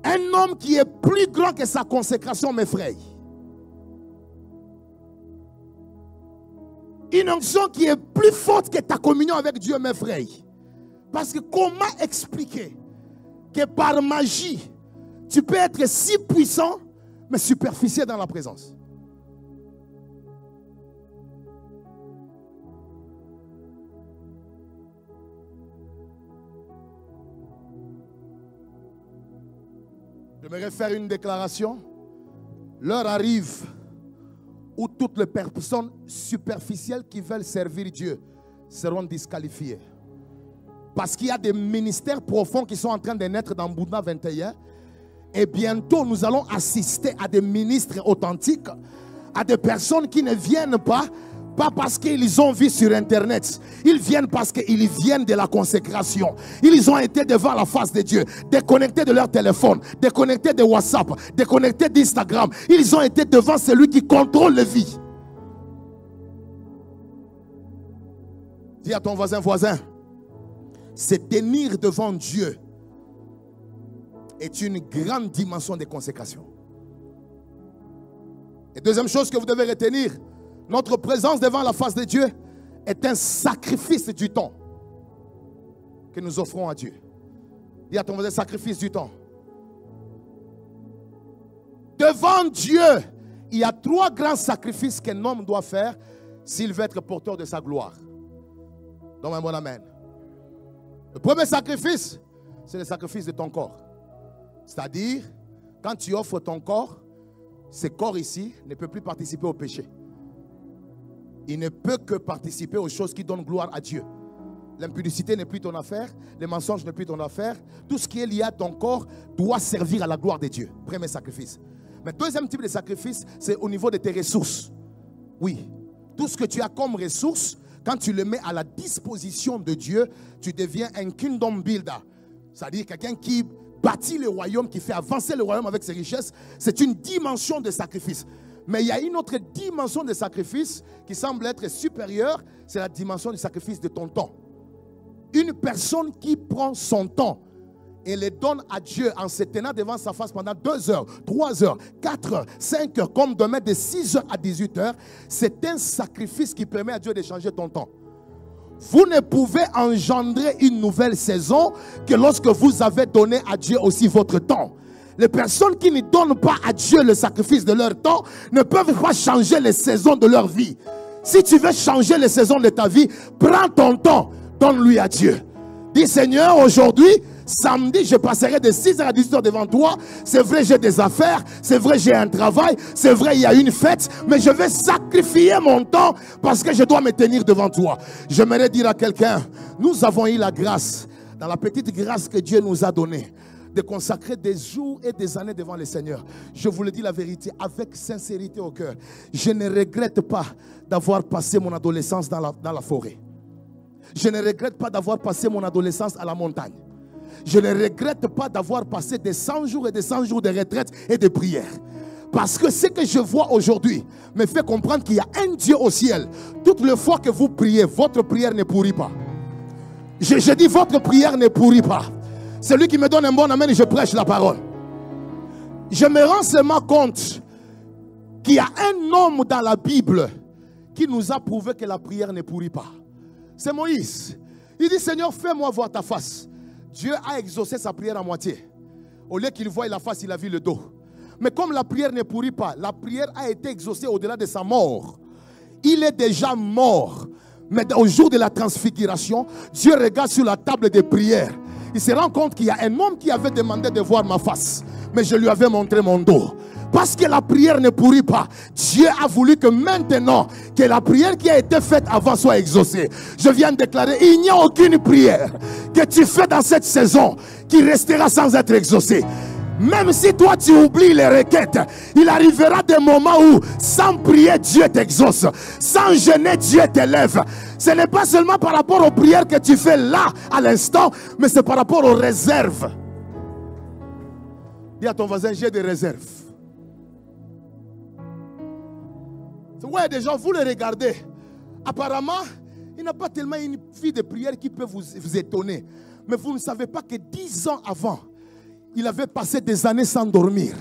[SPEAKER 2] Un homme qui est plus grand que sa consécration m'effraie. Une onction qui est plus forte que ta communion avec Dieu m'effraie. Parce que comment expliquer que par magie, Tu peux être si puissant, mais superficiel dans la présence. J'aimerais faire une déclaration. L'heure arrive où toutes les personnes superficielles qui veulent servir Dieu seront disqualifiées. Parce qu'il y a des ministères profonds qui sont en train de naître dans Bouddha 21. Et bientôt, nous allons assister à des ministres authentiques, à des personnes qui ne viennent pas parce qu'ils ont vu sur Internet. Ils viennent parce qu'ils viennent de la consécration. Ils ont été devant la face de Dieu, déconnectés de leur téléphone, déconnectés de WhatsApp, déconnectés d'Instagram. Ils ont été devant celui qui contrôle les vies. Dis à ton voisin, se tenir devant Dieu est une grande dimension de consécration. Et deuxième chose que vous devez retenir, notre présence devant la face de Dieu est un sacrifice du temps que nous offrons à Dieu. Dis à ton voisin, sacrifice du temps. Devant Dieu, il y a 3 grands sacrifices qu'un homme doit faire s'il veut être porteur de sa gloire. Donne un bon amen. Le premier sacrifice, c'est le sacrifice de ton corps. C'est-à-dire, quand tu offres ton corps, ce corps ici ne peut plus participer au péché. Il ne peut que participer aux choses qui donnent gloire à Dieu. L'impudicité n'est plus ton affaire, les mensonges n'est plus ton affaire. Tout ce qui est lié à ton corps doit servir à la gloire de Dieu. Premier sacrifice. Mais deuxième type de sacrifice, c'est au niveau de tes ressources. Oui, tout ce que tu as comme ressources, quand tu le mets à la disposition de Dieu, tu deviens un kingdom builder. C'est-à-dire quelqu'un qui bâtit le royaume, qui fait avancer le royaume avec ses richesses. C'est une dimension de sacrifice. Mais il y a une autre dimension de sacrifice qui semble être supérieure, c'est la dimension du sacrifice de ton temps. Une personne qui prend son temps et le donne à Dieu en se tenant devant sa face pendant 2 heures, 3 heures, 4 heures, 5 heures, comme demain de 6 heures à 18 heures, c'est un sacrifice qui permet à Dieu de changer ton temps. Vous ne pouvez engendrer une nouvelle saison que lorsque vous avez donné à Dieu aussi votre temps. Les personnes qui ne donnent pas à Dieu le sacrifice de leur temps ne peuvent pas changer les saisons de leur vie. Si tu veux changer les saisons de ta vie, prends ton temps, donne-lui à Dieu. Dis Seigneur, aujourd'hui, samedi, je passerai de 6h à 18h devant toi. C'est vrai, j'ai des affaires, c'est vrai, j'ai un travail, c'est vrai, il y a une fête, mais je vais sacrifier mon temps parce que je dois me tenir devant toi. J'aimerais dire à quelqu'un, nous avons eu la grâce, dans la petite grâce que Dieu nous a donnée, de consacrer des jours et des années devant le Seigneur. Je vous le dis la vérité, avec sincérité au cœur. Je ne regrette pas d'avoir passé mon adolescence dans la forêt. Je ne regrette pas d'avoir passé mon adolescence à la montagne. Je ne regrette pas d'avoir passé des 100 jours et des 100 jours de retraite et de prière. Parce que ce que je vois aujourd'hui me fait comprendre qu'il y a un Dieu au ciel. Toutes les fois que vous priez, votre prière ne pourrit pas. Je dis votre prière ne pourrit pas. Celui qui me donne un bon amen, je prêche la parole. Je me rends seulement compte qu'il y a un homme dans la Bible qui nous a prouvé que la prière ne pourrit pas. C'est Moïse. Il dit, Seigneur, fais-moi voir ta face. Dieu a exaucé sa prière à moitié. Au lieu qu'il voie la face, il a vu le dos. Mais comme la prière ne pourrit pas, la prière a été exaucée au-delà de sa mort. Il est déjà mort. Mais au jour de la transfiguration, Dieu regarde sur la table de prière. Il se rend compte qu'il y a un homme qui avait demandé de voir ma face. Mais je lui avais montré mon dos. Parce que la prière ne pourrit pas. Dieu a voulu que maintenant, que la prière qui a été faite avant soit exaucée. Je viens de déclarer, il n'y a aucune prière que tu fais dans cette saison qui restera sans être exaucée. Même si toi tu oublies les requêtes, il arrivera des moments où sans prier Dieu t'exauce, sans jeûner Dieu t'élève. Ce n'est pas seulement par rapport aux prières que tu fais là à l'instant, mais c'est par rapport aux réserves. Dis à ton voisin, j'ai des réserves. Ouais, des gens, vous les regardez. Apparemment, il n'a pas tellement une vie de prière qui peut vous étonner. Mais vous ne savez pas que 10 ans avant, il avait passé des années sans dormir.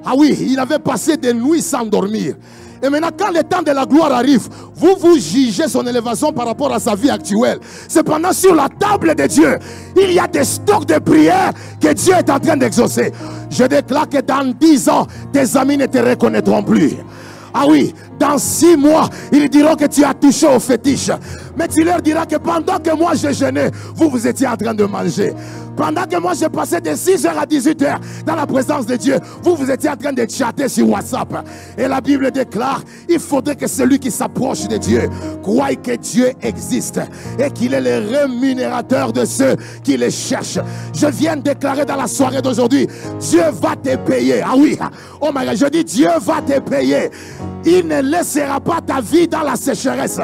[SPEAKER 2] Ah oui, il avait passé des nuits sans dormir. Et maintenant, quand le temps de la gloire arrive, vous vous jugez son élévation par rapport à sa vie actuelle. Cependant, sur la table de Dieu, il y a des stocks de prières que Dieu est en train d'exaucer. Je déclare que dans 10 ans, tes amis ne te reconnaîtront plus. Ah oui, dans 6 mois, ils diront que tu as touché au fétiche. Mais tu leur diras que pendant que moi je jeûnais, vous étiez en train de manger. Pendant que moi je passais de 6h à 18h dans la présence de Dieu, vous étiez en train de chatter sur WhatsApp. Et la Bible déclare, il faudrait que celui qui s'approche de Dieu croie que Dieu existe et qu'il est le rémunérateur de ceux qui le cherchent. Je viens de déclarer dans la soirée d'aujourd'hui, Dieu va te payer. Ah oui, oh my God, je dis Dieu va te payer. Il ne laissera pas ta vie dans la sécheresse.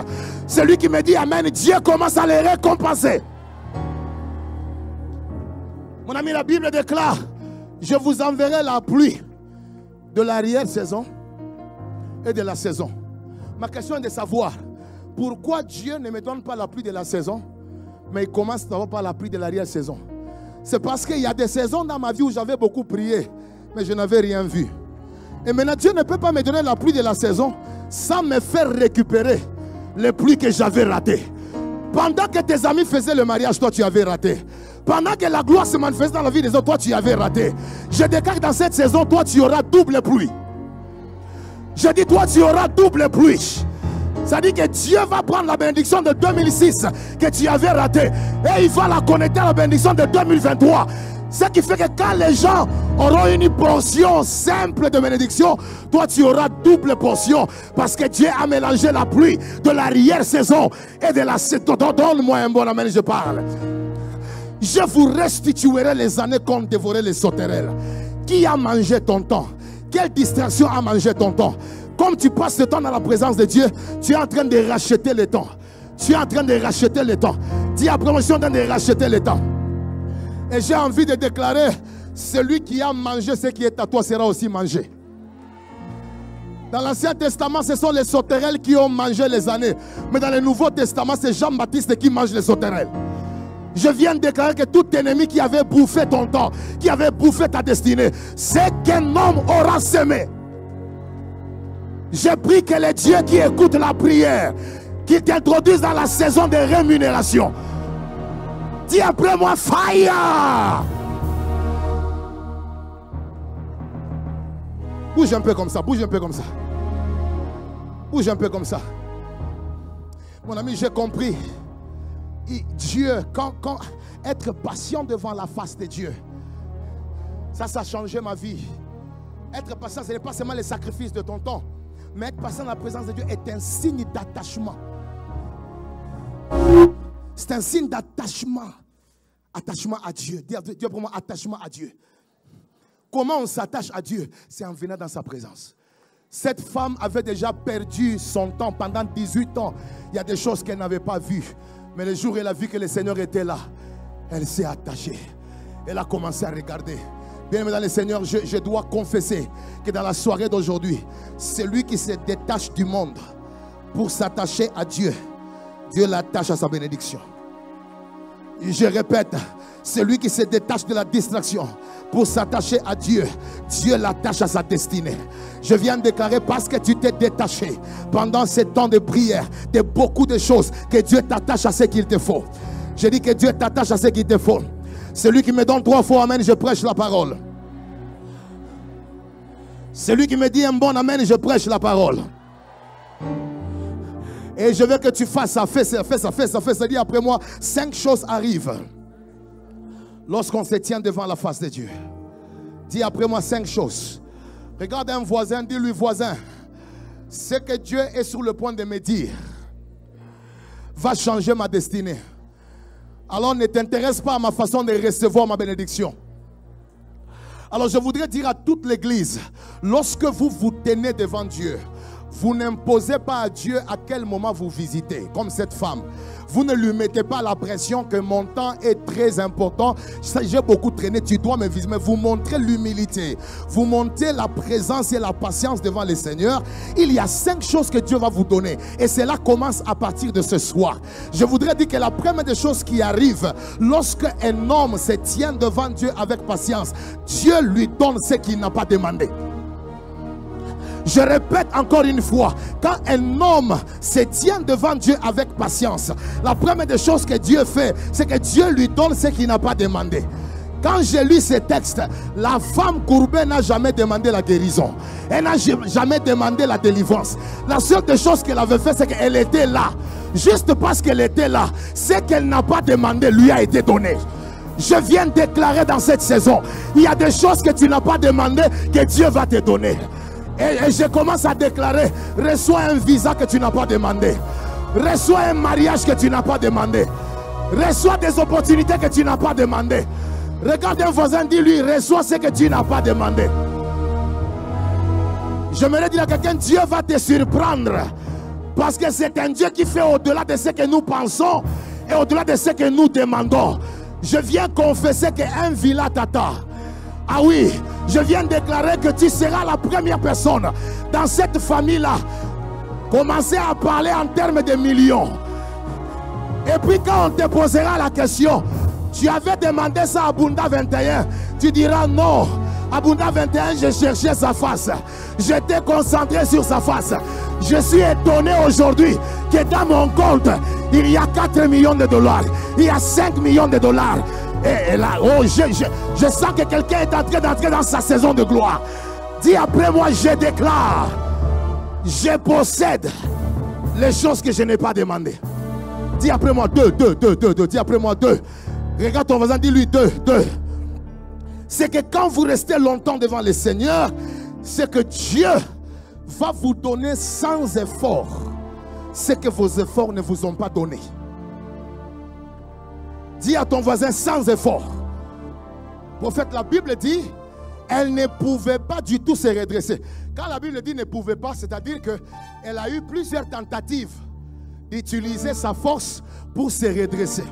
[SPEAKER 2] Celui qui me dit Amen, Dieu commence à les récompenser. Mon ami, la Bible déclare, je vous enverrai la pluie de l'arrière-saison et de la saison. Ma question est de savoir, pourquoi Dieu ne me donne pas la pluie de la saison, mais il commence d'abord par la pluie de l'arrière-saison? C'est parce qu'il y a des saisons dans ma vie où j'avais beaucoup prié, mais je n'avais rien vu. Et maintenant, Dieu ne peut pas me donner la pluie de la saison sans me faire récupérer les pluies que j'avais ratées. Pendant que tes amis faisaient le mariage, toi tu avais raté. Pendant que la gloire se manifeste dans la vie des autres, toi tu avais raté. Je déclare que dans cette saison, toi tu auras double pluie. Je dis, toi tu auras double pluie. Ça dit que Dieu va prendre la bénédiction de 2006 que tu avais raté et il va la connecter à la bénédiction de 2023. Ce qui fait que quand les gens auront une portion simple de bénédiction, toi tu auras double portion. Parce que Dieu a mélangé la pluie de l'arrière-saison et de la saison. Donne-moi un bon amen, je parle. Je vous restituerai les années qu'ont dévoré les sauterelles. Qui a mangé ton temps? Quelle distraction a mangé ton temps? Comme tu passes le temps dans la présence de Dieu, tu es en train de racheter le temps. Tu es en train de racheter le temps. Dis après moi, je suis en train de racheter le temps. Et j'ai envie de déclarer, celui qui a mangé ce qui est à toi sera aussi mangé. Dans l'Ancien Testament, ce sont les sauterelles qui ont mangé les années. Mais dans le Nouveau Testament, c'est Jean-Baptiste qui mange les sauterelles. Je viens de déclarer que tout ennemi qui avait bouffé ton temps, qui avait bouffé ta destinée, c'est qu'un homme aura semé. J'ai pris que les dieux qui écoutent la prière, qui t'introduisent dans la saison de rémunération. Dis après moi, fire! Bouge un peu comme ça, bouge un peu comme ça. Bouge un peu comme ça. Mon ami, j'ai compris. Dieu, quand être patient devant la face de Dieu, ça a changé ma vie. Être patient, ce n'est pas seulement le sacrifice de ton temps, mais être patient dans la présence de Dieu est un signe d'attachement. C'est un signe d'attachement. Attachement à Dieu. Dieu pour moi, attachement à Dieu. Comment on s'attache à Dieu? C'est en venant dans sa présence. Cette femme avait déjà perdu son temps pendant 18 ans. Il y a des choses qu'elle n'avait pas vues. Mais le jour où elle a vu que le Seigneur était là, elle s'est attachée. Elle a commencé à regarder. Bien aimé dans le Seigneur, je dois confesser que dans la soirée d'aujourd'hui, celui qui se détache du monde pour s'attacher à Dieu, Dieu l'attache à sa bénédiction. Je répète, celui qui se détache de la distraction pour s'attacher à Dieu, Dieu l'attache à sa destinée. Je viens de déclarer, parce que tu t'es détaché pendant ce temps de prière de beaucoup de choses, que Dieu t'attache à ce qu'il te faut. Je dis que Dieu t'attache à ce qu'il te faut. Celui qui me donne 3 fois amen, je prêche la parole. Celui qui me dit un bon amen, je prêche la parole. Et je veux que tu fasses ça, fais ça, fais ça, fais ça, fais ça. Dis après moi, 5 choses arrivent lorsqu'on se tient devant la face de Dieu. Dis après moi 5 choses. Regarde un voisin, dis-lui voisin, ce que Dieu est sur le point de me dire va changer ma destinée. Alors ne t'intéresse pas à ma façon de recevoir ma bénédiction. Alors je voudrais dire à toute l'église, lorsque vous vous tenez devant Dieu, vous n'imposez pas à Dieu à quel moment vous visitez, comme cette femme. Vous ne lui mettez pas la pression que mon temps est très important. J'ai beaucoup traîné, tu dois me visiter. Mais vous montrez l'humilité. Vous montrez la présence et la patience devant le Seigneur. Il y a 5 choses que Dieu va vous donner. Et cela commence à partir de ce soir. Je voudrais dire que la première des choses qui arrive, lorsque un homme se tient devant Dieu avec patience, Dieu lui donne ce qu'il n'a pas demandé. Je répète encore une fois, quand un homme se tient devant Dieu avec patience, la première des choses que Dieu fait, c'est que Dieu lui donne ce qu'il n'a pas demandé. Quand j'ai lu ces textes, la femme courbée n'a jamais demandé la guérison. Elle n'a jamais demandé la délivrance. La seule des choses qu'elle avait fait, c'est qu'elle était là. Juste parce qu'elle était là, ce qu'elle n'a pas demandé lui a été donné. Je viens déclarer dans cette saison, il y a des choses que tu n'as pas demandé que Dieu va te donner. Et je commence à déclarer, reçois un visa que tu n'as pas demandé. Reçois un mariage que tu n'as pas demandé. Reçois des opportunités que tu n'as pas demandé. Regarde un voisin, dis-lui, reçois ce que tu n'as pas demandé. J'aimerais dire à quelqu'un, Dieu va te surprendre. Parce que c'est un Dieu qui fait au-delà de ce que nous pensons et au-delà de ce que nous demandons. Je viens confesser qu'un villa t'attend. Ah oui, je viens déclarer que tu seras la première personne dans cette famille-là. Commencez à parler en termes de millions. Et puis quand on te posera la question, tu avais demandé ça à Bunda 21, tu diras non. À Bunda 21, je cherchais sa face. J'étais concentré sur sa face. Je suis étonné aujourd'hui que dans mon compte, il y a 4 millions de dollars. Il y a 5 millions de dollars. Et là, oh, je sens que quelqu'un est en train d'entrer dans sa saison de gloire. Dis après moi, je déclare. Je possède les choses que je n'ai pas demandées. Dis après moi, deux. Dis après moi, 2. Regarde ton voisin, dis-lui 2. C'est que quand vous restez longtemps devant le Seigneur, c'est que Dieu va vous donner sans effort ce que vos efforts ne vous ont pas donné. Dis à ton voisin sans effort. Prophète, la Bible dit, elle ne pouvait pas du tout se redresser. Quand la Bible dit ne pouvait pas, c'est-à-dire qu'elle a eu plusieurs tentatives d'utiliser sa force pour se redresser.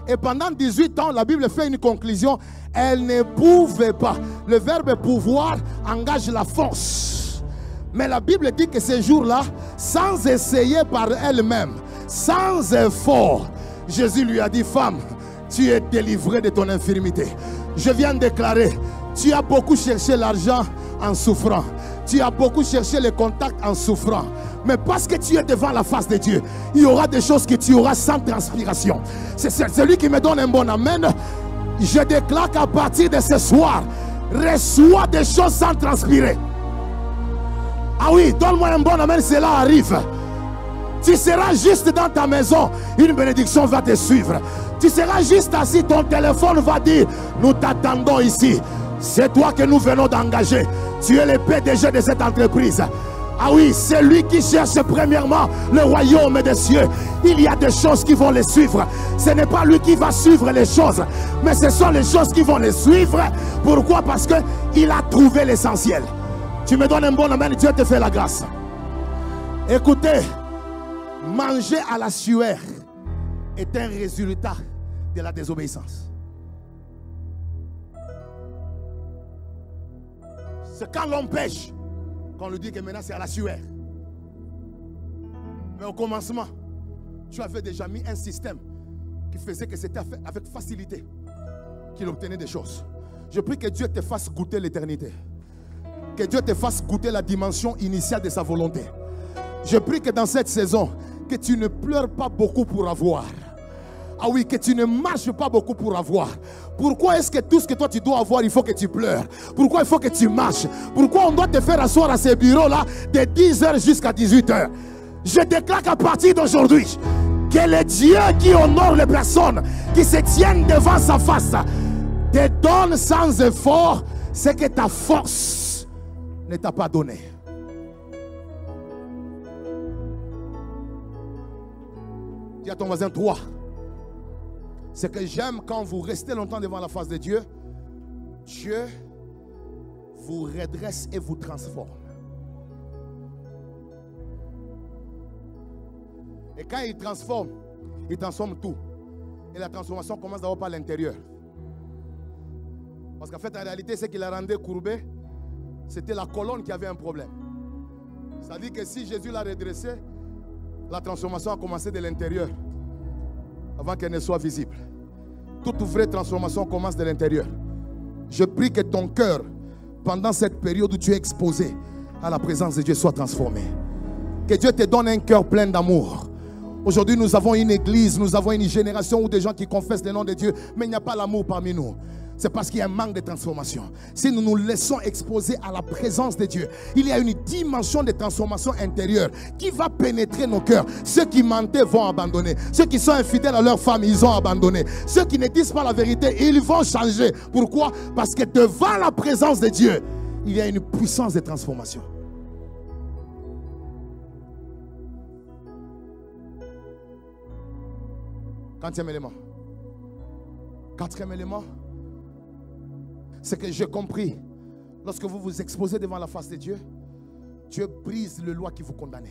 [SPEAKER 2] Et pendant 18 ans, la Bible fait une conclusion. Elle ne pouvait pas. Le verbe pouvoir engage la force. Mais la Bible dit que ces jours-là, sans essayer par elle-même, sans effort, Jésus lui a dit, femme, tu es délivrée de ton infirmité. Je viens de déclarer, tu as beaucoup cherché l'argent en souffrant. Tu as beaucoup cherché les contacts en souffrant. Mais parce que tu es devant la face de Dieu, il y aura des choses que tu auras sans transpiration. C'est celui qui me donne un bon amen. Je déclare qu'à partir de ce soir, reçois des choses sans transpirer. Ah oui, donne-moi un bon amen, cela arrive. Tu seras juste dans ta maison, une bénédiction va te suivre. Tu seras juste assis, ton téléphone va dire, nous t'attendons ici. C'est toi que nous venons d'engager. Tu es le PDG de cette entreprise. Ah oui, c'est lui qui cherche premièrement le royaume des cieux. Il y a des choses qui vont les suivre. Ce n'est pas lui qui va suivre les choses, mais ce sont les choses qui vont les suivre. Pourquoi? Parce qu'il a trouvé l'essentiel. Tu me donnes un bon amen, Dieu te fait la grâce. Écoutez, manger à la sueur est un résultat de la désobéissance. C'est quand l'homme pêche qu'on lui dit que maintenant c'est à la sueur. Mais au commencement, tu avais déjà mis un système qui faisait que c'était avec facilité qu'il obtenait des choses. Je prie que Dieu te fasse goûter l'éternité. Que Dieu te fasse goûter la dimension initiale de sa volonté. Je prie que dans cette saison, que tu ne pleures pas beaucoup pour avoir. Ah oui, que tu ne marches pas beaucoup pour avoir. Pourquoi est-ce que tout ce que toi tu dois avoir, il faut que tu pleures? Pourquoi il faut que tu marches? Pourquoi on doit te faire asseoir à ces bureaux-là de 10h jusqu'à 18h? Je déclare qu'à partir d'aujourd'hui, que le Dieu qui honore les personnes qui se tiennent devant sa face te donne sans effort ce que ta force ne t'a pas donné. Dis à ton voisin, 3. C'est que j'aime quand vous restez longtemps devant la face de Dieu, Dieu vous redresse et vous transforme. Et quand il transforme tout. Et la transformation commence d'abord par l'intérieur. Parce qu'en fait, en réalité, ce qui la rendait courbé, c'était la colonne qui avait un problème. C'est-à-dire que si Jésus l'a redressé, la transformation a commencé de l'intérieur avant qu'elle ne soit visible. Toute vraie transformation commence de l'intérieur. Je prie que ton cœur, pendant cette période où tu es exposé à la présence de Dieu soient transformés. Que Dieu te donne un cœur plein d'amour. Aujourd'hui, nous avons une église, nous avons une génération où des gens qui confessent le nom de Dieu, mais il n'y a pas l'amour parmi nous. C'est parce qu'il y a un manque de transformation. Si nous nous laissons exposer à la présence de Dieu, il y a une dimension de transformation intérieure qui va pénétrer nos cœurs. Ceux qui mentaient vont abandonner. Ceux qui sont infidèles à leur femme, ils ont abandonné. Ceux qui ne disent pas la vérité, ils vont changer. Pourquoi? Parce que devant la présence de Dieu, il y a une puissance de transformation. Quatrième élément. Quatrième élément, c'est que j'ai compris, lorsque vous vous exposez devant la face de Dieu, Dieu brise le loi qui vous condamne.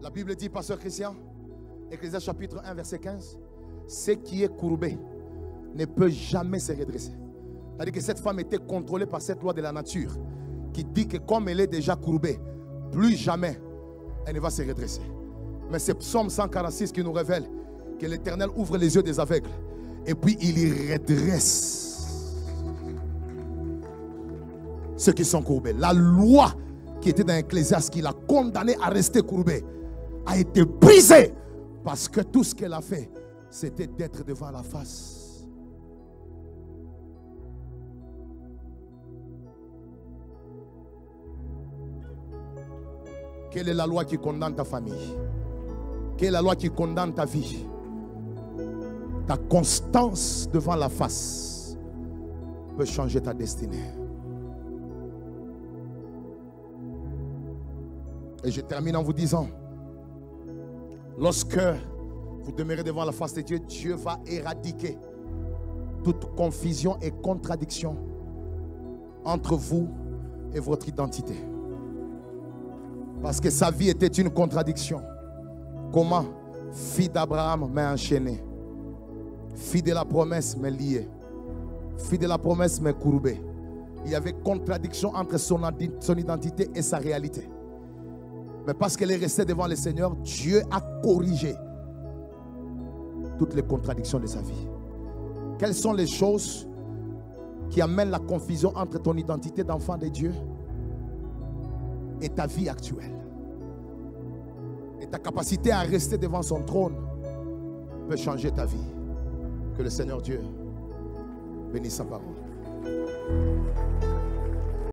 [SPEAKER 2] La Bible dit, pasteur Christian, Ecclésiaste chapitre 1, verset 15, ce qui est courbé ne peut jamais se redresser. C'est-à-dire que cette femme était contrôlée par cette loi de la nature qui dit que comme elle est déjà courbée, plus jamais elle ne va se redresser. Mais c'est Psaume 146 qui nous révèle que l'Éternel ouvre les yeux des aveugles et puis il y redresse ceux qui sont courbés. La loi qui était dans Ecclésiaste qui l'a condamné à rester courbé a été brisée parce que tout ce qu'elle a fait, c'était d'être devant la face. Quelle est la loi qui condamne ta famille? Quelle est la loi qui condamne ta vie? Ta constance devant la face peut changer ta destinée. Et je termine en vous disant, lorsque vous demeurez devant la face de Dieu, Dieu va éradiquer toute confusion et contradiction entre vous et votre identité. Parce que sa vie était une contradiction. Comment? Fille d'Abraham, mais enchaînée. Fille de la promesse, mais liée. Fille de la promesse, mais courbée. Il y avait contradiction entre son identité et sa réalité. Mais parce qu'elle est restée devant le Seigneur, Dieu a corrigé toutes les contradictions de sa vie. Quelles sont les choses qui amènent la confusion entre ton identité d'enfant de Dieu et ta vie actuelle? Et ta capacité à rester devant son trône peut changer ta vie. Que le Seigneur Dieu bénisse sa parole.